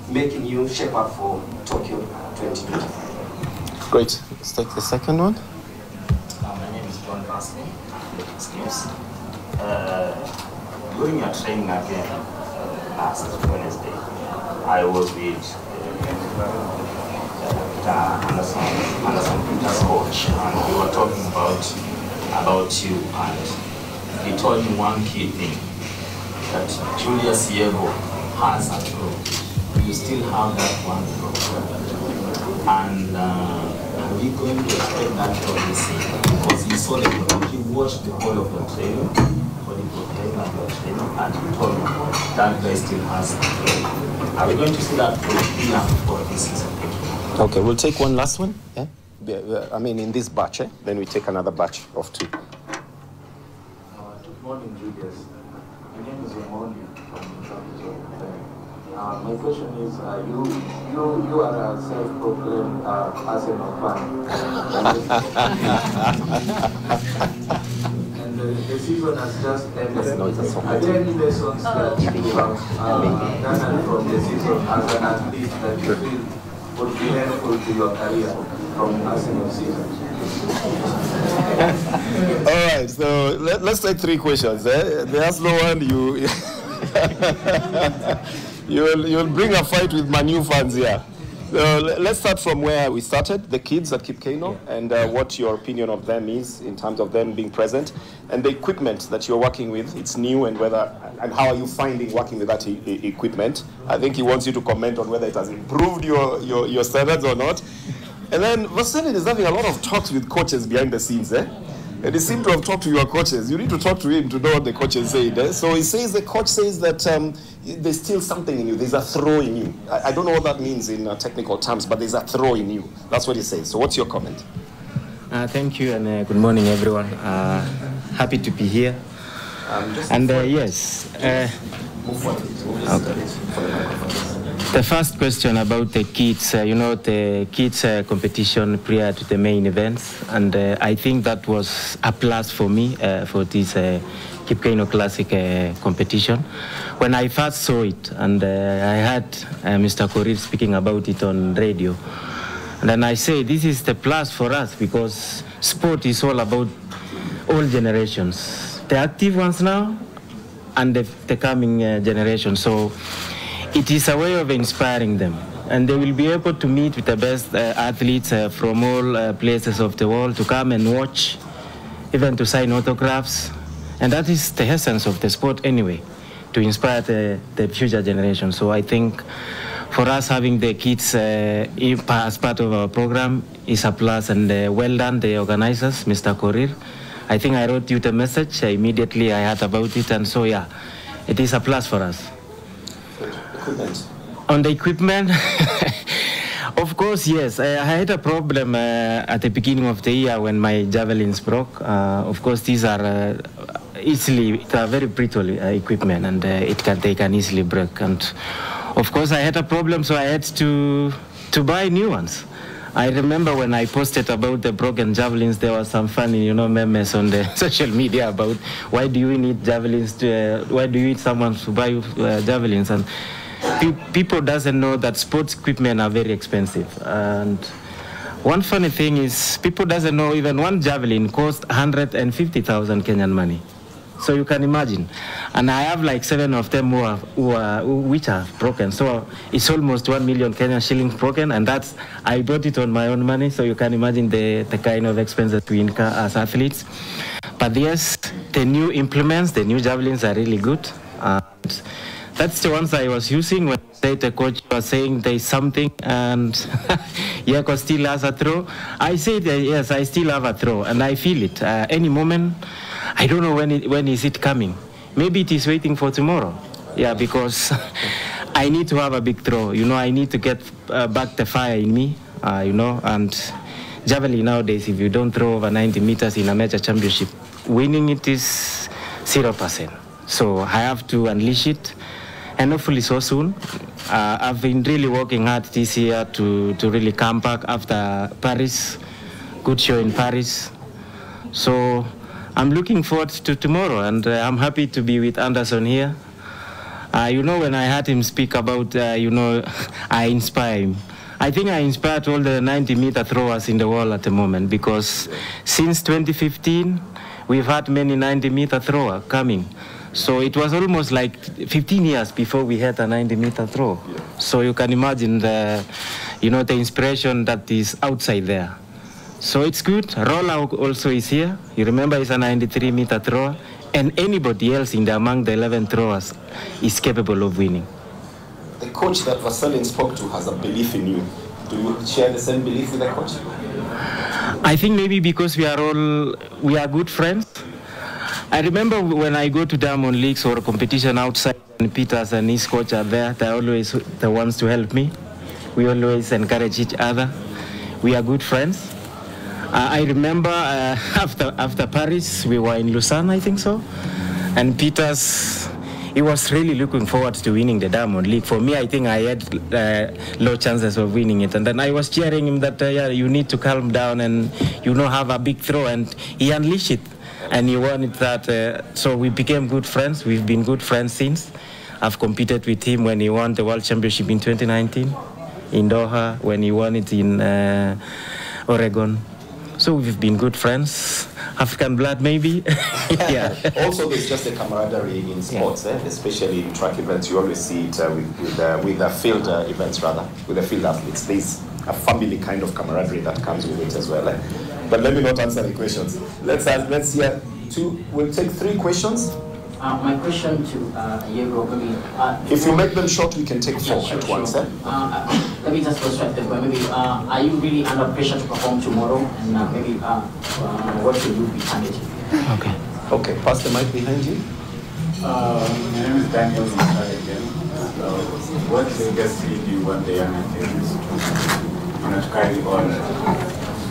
making you shape up for Tokyo 2020? Great. Let's take the second one. My name is John Vasley. Excuse. During your training again last Wednesday, I was with Anderson Peter's coach, and we were talking about you, and he told me one key thing, that Julius Diego has a pro. You still have that one pro. And are we going to expect that from this year? Because you saw he watched the whole of the training, and he told me that guy still has a pro. Are we going to see that pro here for this season? Okay, we'll take one last one. Yeah? I mean, in this batch, then we take another batch of 2. Good morning, Julius. My name is Ramoni from Capital. My question is, you are a self-proclaimed Arsenal fan. And the season has just ended. Are there any lessons that you have done from the season as an athlete that you feel would be helpful to your career from Arsenal season? All right, so let's take 3 questions. There's no one you'll bring a fight with my new fans here. So let's start from where we started, the kids at Keino, and what your opinion of them is in terms of them being present, and the equipment that you're working with. It's new, and how are you finding working with that equipment? I think he wants you to comment on whether it has improved your standards or not. And then Vasilin is having a lot of talks with coaches behind the scenes, and he seemed to have talked to your coaches. You need to talk to him to know what the coaches said. So he says, the coach says that there's still something in you. There's a throw in you. I don't know what that means in technical terms, but there's a throw in you. That's what he says. So what's your comment? Thank you, and good morning, everyone. Happy to be here. Yes. The first question about the kids, the kids competition prior to the main events, and I think that was a plus for me for this Keino Classic competition. When I first saw it, and I heard Mr. Korir speaking about it on radio, and then I say this is the plus for us, because sport is all about all generations, the active ones now and the coming generation. So it is a way of inspiring them, and they will be able to meet with the best athletes from all places of the world to come and watch, even to sign autographs. And that is the essence of the sport anyway, to inspire the future generation. So I think for us, having the kids as part of our program is a plus, and well done, the organizers, Mr. Korir. I think I wrote you the message. Immediately I heard about it, and so yeah, it is a plus for us. Equipment. On the equipment, of course, yes. I had a problem at the beginning of the year when my javelins broke. Of course, these are very brittle equipment, and they can easily break. And of course, I had a problem, so I had to buy new ones. I remember when I posted about the broken javelins, there was some funny, memes on the social media about why do you need javelins? Why do you need someone to buy javelins? And people doesn't know that sports equipment are very expensive. And one funny thing is people doesn't know even one javelin costs 150,000 Kenyan money. So you can imagine. And I have like 7 of them which are broken. So it's almost 1 million Kenyan shillings broken, and I bought it on my own money. So you can imagine the kind of expenses we incur as athletes. But yes, the new implements, the new javelins are really good. And that's the ones I was using when the coach was saying there's something, and Yako still has a throw. I said, yes, I still have a throw, and I feel it. Any moment, I don't know when is it coming. Maybe it is waiting for tomorrow. Yeah, because I need to have a big throw. I need to get back the fire in me, and javelin nowadays, if you don't throw over 90 meters in a major championship, winning it is 0%. So I have to unleash it, and hopefully so soon. I've been really working hard this year to really come back after Paris, good show in Paris. So I'm looking forward to tomorrow, and I'm happy to be with Anderson here. When I heard him speak about, I inspire him. I think I inspired all the 90-meter throwers in the world at the moment, because since 2015, we've had many 90-meter throwers coming. So it was almost like 15 years before we had a 90-meter throw. Yeah. So you can imagine the inspiration that is outside there. So it's good. Rolla also is here. You remember he's a 93-meter thrower, and anybody else among the 11 throwers is capable of winning. The coach that Vasilin spoke to has a belief in you. Do you share the same belief with the coach? I think maybe because we are good friends. I remember when I go to Diamond Leagues or competition outside, and Peters and his coach are there, they're always the ones to help me. We always encourage each other. We are good friends. I remember after Paris, we were in Lausanne, I think so, and Peters, he was really looking forward to winning the Diamond League. For me, I think I had low chances of winning it, and then I was cheering him that you need to calm down and have a big throw, and he unleashed it. and he wanted that. So we became good friends. We've been good friends since. I've competed with him when he won the World Championship in 2019 in Doha, when he won it in Oregon. So we've been good friends. African blood, maybe. Yeah. Also, there's just a camaraderie in sports, especially in track events. You always see it with the field events, rather, with the field athletes. There's a family kind of camaraderie that comes with it as well. But let me not answer the questions. Let's hear two. We'll take 3 questions. My question to Diego, maybe... if you make them short, we can take 4 at once. Let me just go straight to the point. Maybe, are you really under pressure to perform tomorrow? And maybe what should you be targeting? Okay. Okay, pass the mic behind you. My name is Daniel again. What legacy do you want the young athletes to carry on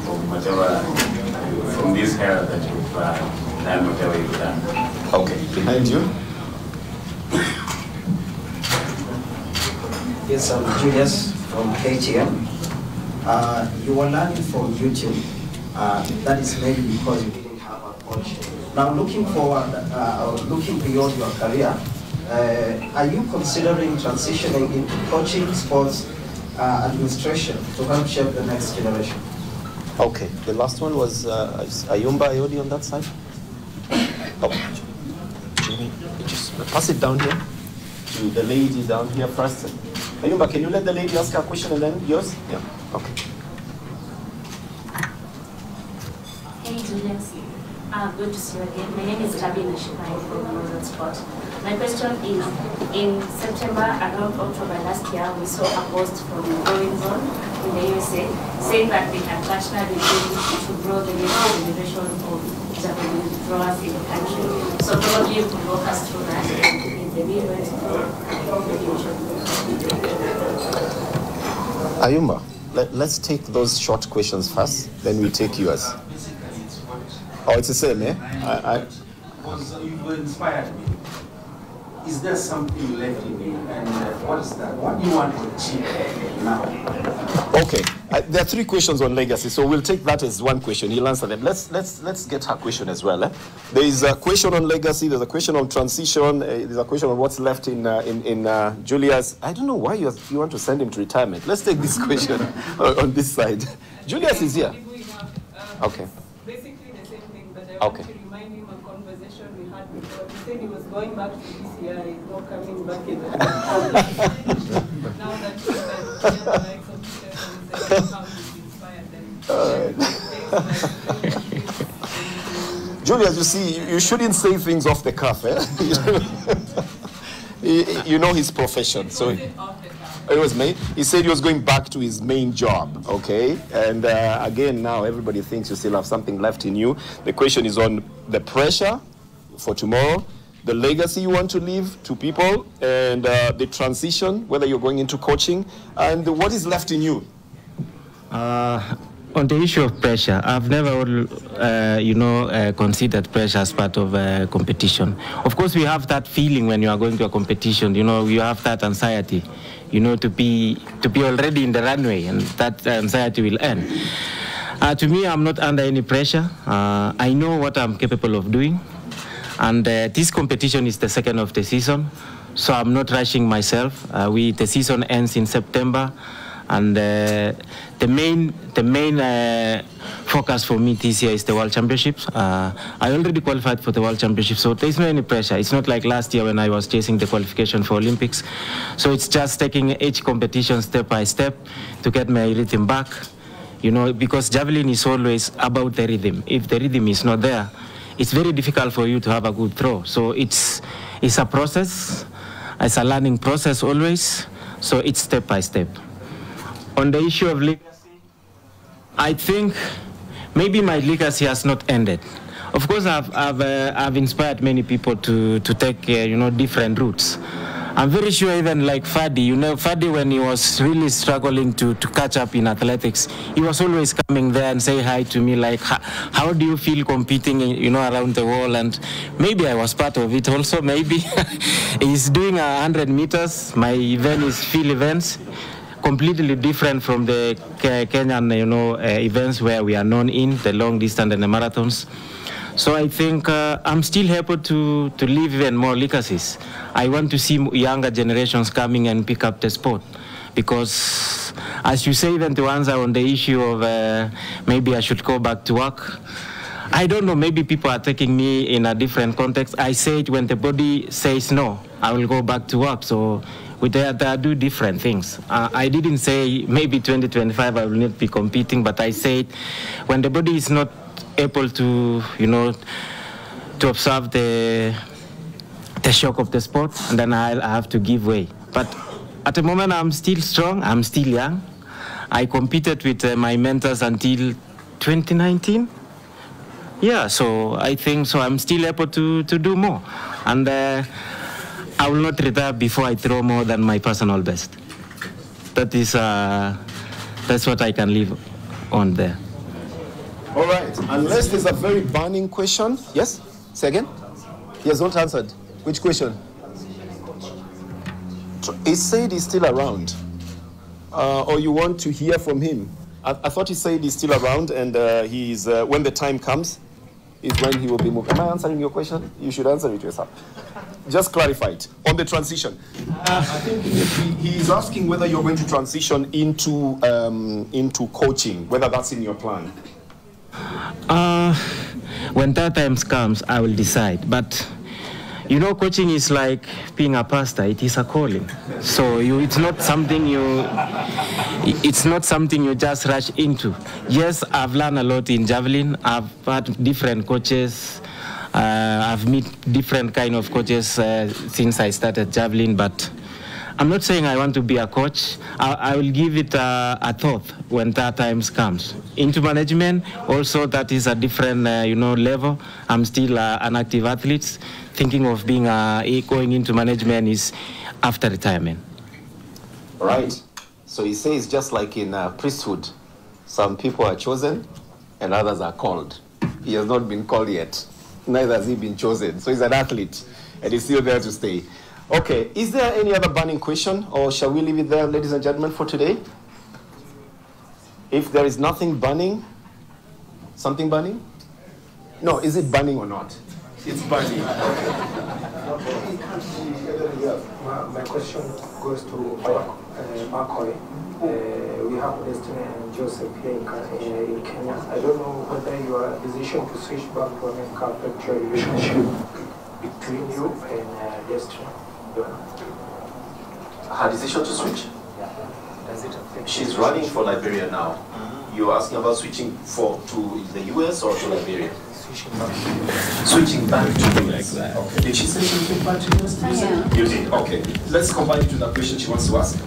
from whatever, from this era that you've done, whatever you've done? Okay, behind you. Yes, I'm Julius from KTM. You were learning from YouTube. That is maybe because you didn't have a coach. Now, looking forward, or looking beyond your career, are you considering transitioning into coaching, sports administration to help shape the next generation? Okay, the last one was Ayumba Ayodi on that side. Oh. Just pass it down here to the lady down here first. Ayumba, can you let the lady ask her question and then yours? Yeah, okay. Hey, Julius. Good to see you again. My name is Tabi Nashipai from Northern Sport. My question is, in September, around October last year, we saw a post from Growing Zone in the USA saying that they had partnered with you to grow the next generation of Japanese throwers in the country. So probably you could walk us through that and the real way to grow the future. Ayumba, let's take those short questions first, then we take yours. Oh, it's the same, eh? You inspired me. Is there something left in you, and what is that? What do you want to achieve now? Okay, there are 3 questions on legacy, so we'll take that as one question. He'll answer them. Let's get her question as well. There is a question on legacy. There's a question on transition. There's a question on what's left in Julius. I don't know why you want to send him to retirement. Let's take this question on this side. Julius is here. Okay. Basically the same thing, but I Okay. want to remind him of a conversation we had before. He said he was going back to DCI, he's not coming back in the now that he's like how he's inspired them. Julius, you see, you shouldn't say things off the cuff, eh? You know his profession, so it was me. He said he was going back to his main job, okay? And again, now everybody thinks you still have something left in you. The question is on the pressure for tomorrow, the legacy you want to leave to people, and the transition, whether you're going into coaching, and what is left in you. On the issue of pressure, I've never, considered pressure as part of a competition. Of course, we have that feeling when you are going to a competition. You know, you have that anxiety, to be already in the runway, and that anxiety will end. To me, I'm not under any pressure. I know what I'm capable of doing, and this competition is the second of the season, so I'm not rushing myself. The season ends in September. And the main focus for me this year is the World Championships. I already qualified for the World Championships, so there's no any pressure. It's not like last year when I was chasing the qualification for Olympics. So it's just taking each competition step by step to get my rhythm back. Because javelin is always about the rhythm. If the rhythm is not there, it's very difficult for you to have a good throw. So it's a process. It's a learning process always. So it's step by step. On the issue of legacy, I think maybe my legacy has not ended. Of course, I've inspired many people to take different routes. I'm very sure even like Fadi, Fadi when he was really struggling to catch up in athletics, he was always coming there and say hi to me like, how do you feel competing around the world? And maybe I was part of it also, maybe. He's doing 100 meters, my event is field events. Completely different from the Kenyan, events where we are known in, the long distance and the marathons. So I think I'm still able to leave even more legacies. I want to see younger generations coming and pick up the sport. Because, as you say, even to answer on the issue of maybe I should go back to work, I don't know, maybe people are taking me in a different context. I said when the body says no, I will go back to work. So with that, I do different things. I didn't say maybe 2025 I will not be competing, but I said when the body is not able to, to observe the shock of the sport, and then I have to give way. But at the moment, I'm still strong. I'm still young. I competed with my mentors until 2019. Yeah, so I think so. I'm still able to do more, and I will not retire before I throw more than my personal best. That is that's what I can live on there. All right, unless there's a very burning question. Yes? Say again? He has not answered. Which question? He said he's still around. Or you want to hear from him? I thought he said he's still around and he's when the time comes, is when he will be moved. Am I answering your question? You should answer it yourself. Just clarify it. On the transition. I think he's asking whether you're going to transition into coaching, whether that's in your plan. When that time comes, I will decide. But coaching is like being a pastor. It is a calling. So it's not something you just rush into. Yes, I've learned a lot in javelin. I've had different coaches. I've met different kind of coaches since I started javelin. But I'm not saying I want to be a coach. I will give it a thought when that time comes. Into management, also that is a different level. I'm still an active athlete. Thinking of being going into management is after retirement. Right. So he says just like in priesthood, some people are chosen and others are called. He has not been called yet. Neither has he been chosen. So he's an athlete and he's still there to stay. Okay, is there any other burning question or shall we leave it there, ladies and gentlemen, for today? If there is nothing burning, something burning? No, is it burning or not? It's burning. My question goes to McCoy. We have Destiny and Joseph here in Kenya. I don't know whether your decision to switch back to America affect your relationship between you and Destiny. Her decision to switch? Yeah. Does it affect? She's running for Liberia now. You're asking about switching to the US or to Liberia? Switching back to the US. Okay. Did she say switching back to the US? You did. Okay. Let's combine it to the question she wants to ask.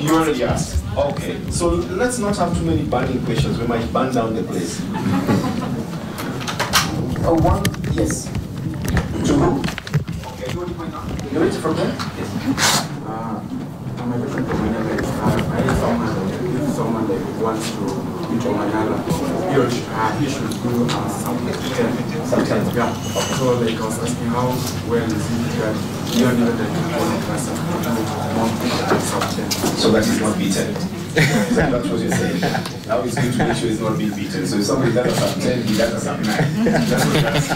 You already asked. Okay. So let's not have too many burning questions. We might burn down the place. One, yes. To who? Okay. You ready from there? Yes. My question to Manyala is, if someone that wants to reach Manyala, he should do something. Sometimes, yeah. So like I was asking, how well is he that beyond even the so that he's not beaten. That's what you're saying. Now he's going to make sure he's not being beaten. So if somebody does a 10, he does a 9. That's what that's.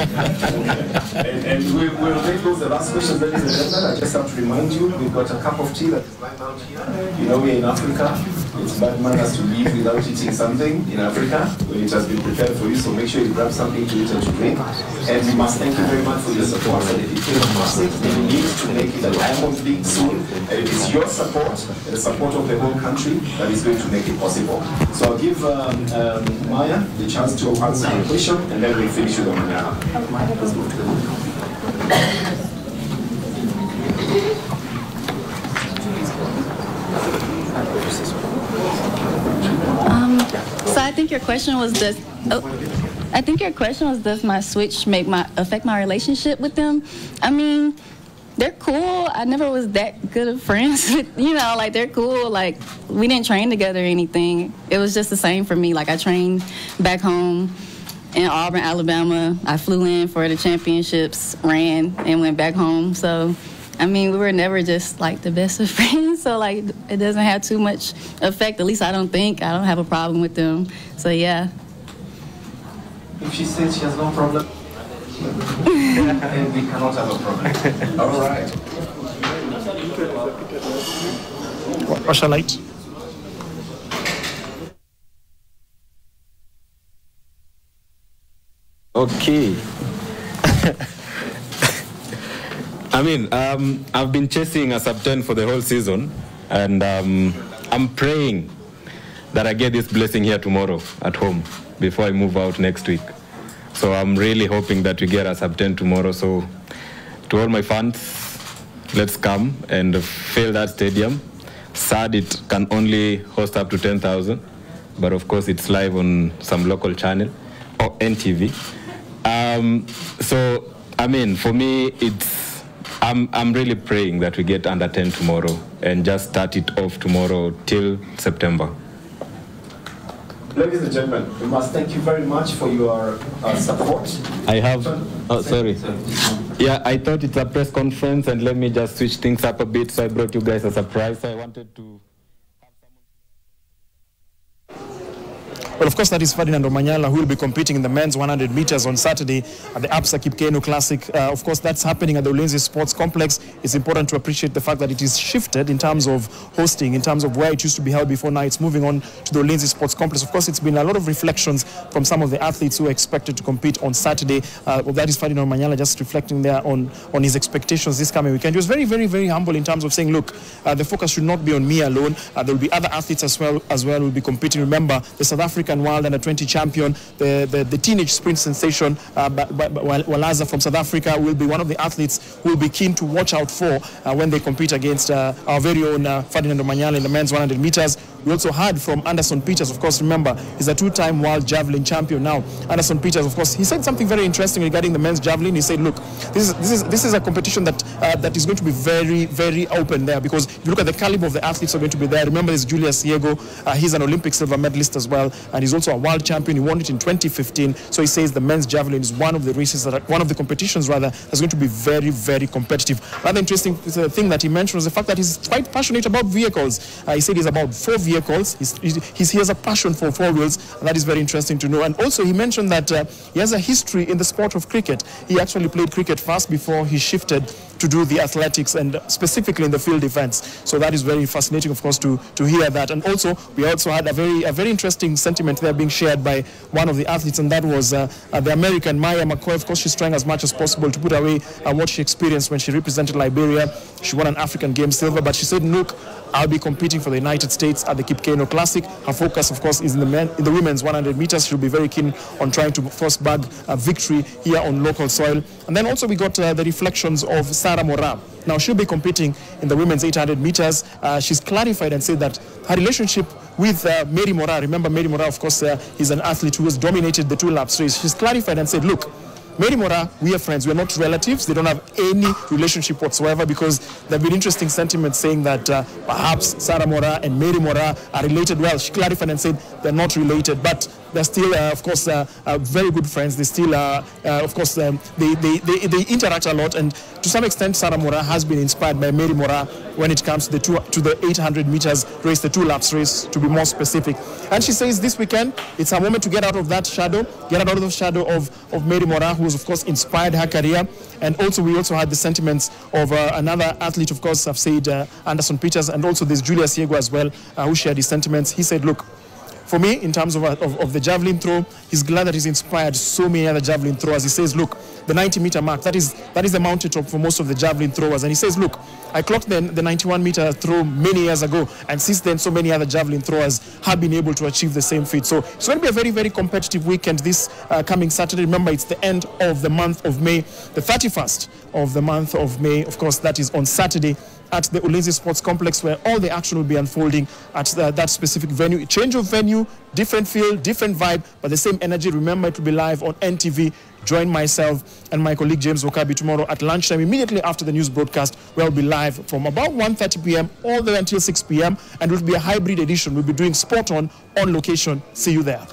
Okay. And we'll make those the last questions, ladies and gentlemen. I just have to remind you, we've got a cup of tea that is right out here. We're in Africa. It's bad manners to leave without eating something in Africa when it has been prepared for you. So make sure you grab something to eat and to drink. And we must thank you very much for your support. And if you feel fantastic, then you need to make it a Diamond League soon. And it is your support and the support of the whole country that is going to make it possible. So I'll give Maya the chance to answer the question, and then we'll finish with Manyala. So I think your question was does my switch affect my relationship with them? I mean, they're cool. I never was that good of friends with, like they're cool. Like we didn't train together or anything. It was just the same for me. Like I trained back home in Auburn, Alabama. I flew in for the championships, ran, and went back home. So, I mean, we were never just like the best of friends. So like it doesn't have too much effect. At least I don't think. I don't have a problem with them. So yeah. If she says she has no problem, then we cannot have a problem. All right. Russia light. Okay. I mean, I've been chasing a sub 10 for the whole season, and I'm praying that I get this blessing here tomorrow at home before I move out next week. So I'm really hoping that we get a sub 10 tomorrow. So to all my fans, let's come and fill that stadium. Sad it can only host up to 10,000, but of course it's live on some local channel or NTV. So I mean, for me, I'm really praying that we get under 10 tomorrow and just start it off tomorrow till September. Ladies and gentlemen, we must thank you very much for your support. I have, oh sorry. Yeah, I thought it's a press conference and let me just switch things up a bit, so I brought you guys a surprise. I wanted to... Well, of course, that is Ferdinand Omanyala, who will be competing in the men's 100 meters on Saturday at the Absa Keino Classic. Of course, that's happening at the Ulinzi Sports Complex. It's important to appreciate the fact that it is shifted in terms of hosting, in terms of where it used to be held before. Now it's moving on to the Ulinzi Sports Complex. Of course, it's been a lot of reflections from some of the athletes who are expected to compete on Saturday. Well, that is Ferdinand Omanyala just reflecting there on his expectations this coming weekend. He was very, very, very humble in terms of saying, look, the focus should not be on me alone. There will be other athletes as well who will be competing. Remember, the South African World Under-20 champion, the teenage sprint sensation, Walaza from South Africa, will be one of the athletes who will be keen to watch out for when they compete against our very own Ferdinand Omanyala in the men's 100 meters. We also heard from Anderson Peters. Of course, remember, he's a two-time world javelin champion now. Anderson Peters, of course, he said something very interesting regarding the men's javelin. He said, look, this is a competition that is going to be very, very open there, because if you look at the caliber of the athletes who are going to be there, remember there's Julius Yego. He's an Olympic silver medalist as well, and he's also a world champion. He won it in 2015. So he says the men's javelin is one of the races, one of the competitions rather, that's going to be very, very competitive. Another interesting thing that he mentioned was the fact that he's quite passionate about vehicles. He said he's about 4 vehicles. He has a passion for 4 wheels, and that is very interesting to know. And also he mentioned that he has a history in the sport of cricket. He actually played cricket first before he shifted to do the athletics, and specifically in the field events. So that is very fascinating, of course, to hear that. And also, we also had a very interesting sentiment there being shared by one of the athletes, and that was the American Maya McCoy. Of course, she's trying as much as possible to put away what she experienced when she represented Liberia. She won an African Games silver, but she said, look, I'll be competing for the United States at the Keino Classic. Her focus, of course, is in the women's 100 meters. She'll be very keen on trying to first bag a victory here on local soil. And then also we got the reflections of Sarah Mora. Now she'll be competing in the women's 800 meters. She's clarified and said that her relationship with Mary Mora, remember Mary Mora, of course, is an athlete who has dominated the 2-lap race. She's clarified and said, look, Mary Mora, we are friends. We are not relatives. They don't have any relationship whatsoever, because there have been interesting sentiments saying that perhaps Sarah Mora and Mary Mora are related. Well, she clarified and said they're not related, but they're still, of course, very good friends. They still, of course, they interact a lot, and to some extent, Sarah Mora has been inspired by Mary Mora when it comes to the 800 meters race, the 2-lap race, to be more specific. And she says this weekend, it's her moment to get out of that shadow, get out of the shadow of Mary Mora, who has, of course, inspired her career. And also, we also had the sentiments of another athlete, of course, I've said Anderson Peters, and also there's Julius Yego as well, who shared his sentiments. He said, look, for me, in terms of the javelin throw, he's glad that he's inspired so many other javelin throwers. He says, look, the 90-meter mark, that is the mountaintop for most of the javelin throwers. And he says, look, I clocked the 91-meter throw many years ago, and since then, so many other javelin throwers have been able to achieve the same feat. So it's going to be a very, very competitive weekend this coming Saturday. Remember, it's the end of the month of May, the 31st of the month of May. Of course, that is on Saturday at the Ulinzi Sports Complex, where all the action will be unfolding at that specific venue. Change of venue, different feel, different vibe, but the same energy. Remember, it will be live on NTV. Join myself and my colleague James Wakabi tomorrow at lunchtime, immediately after the news broadcast. We'll be live from about 1:30 p.m. all the way until 6 p.m. and it will be a hybrid edition. We'll be doing spot on location. See you there.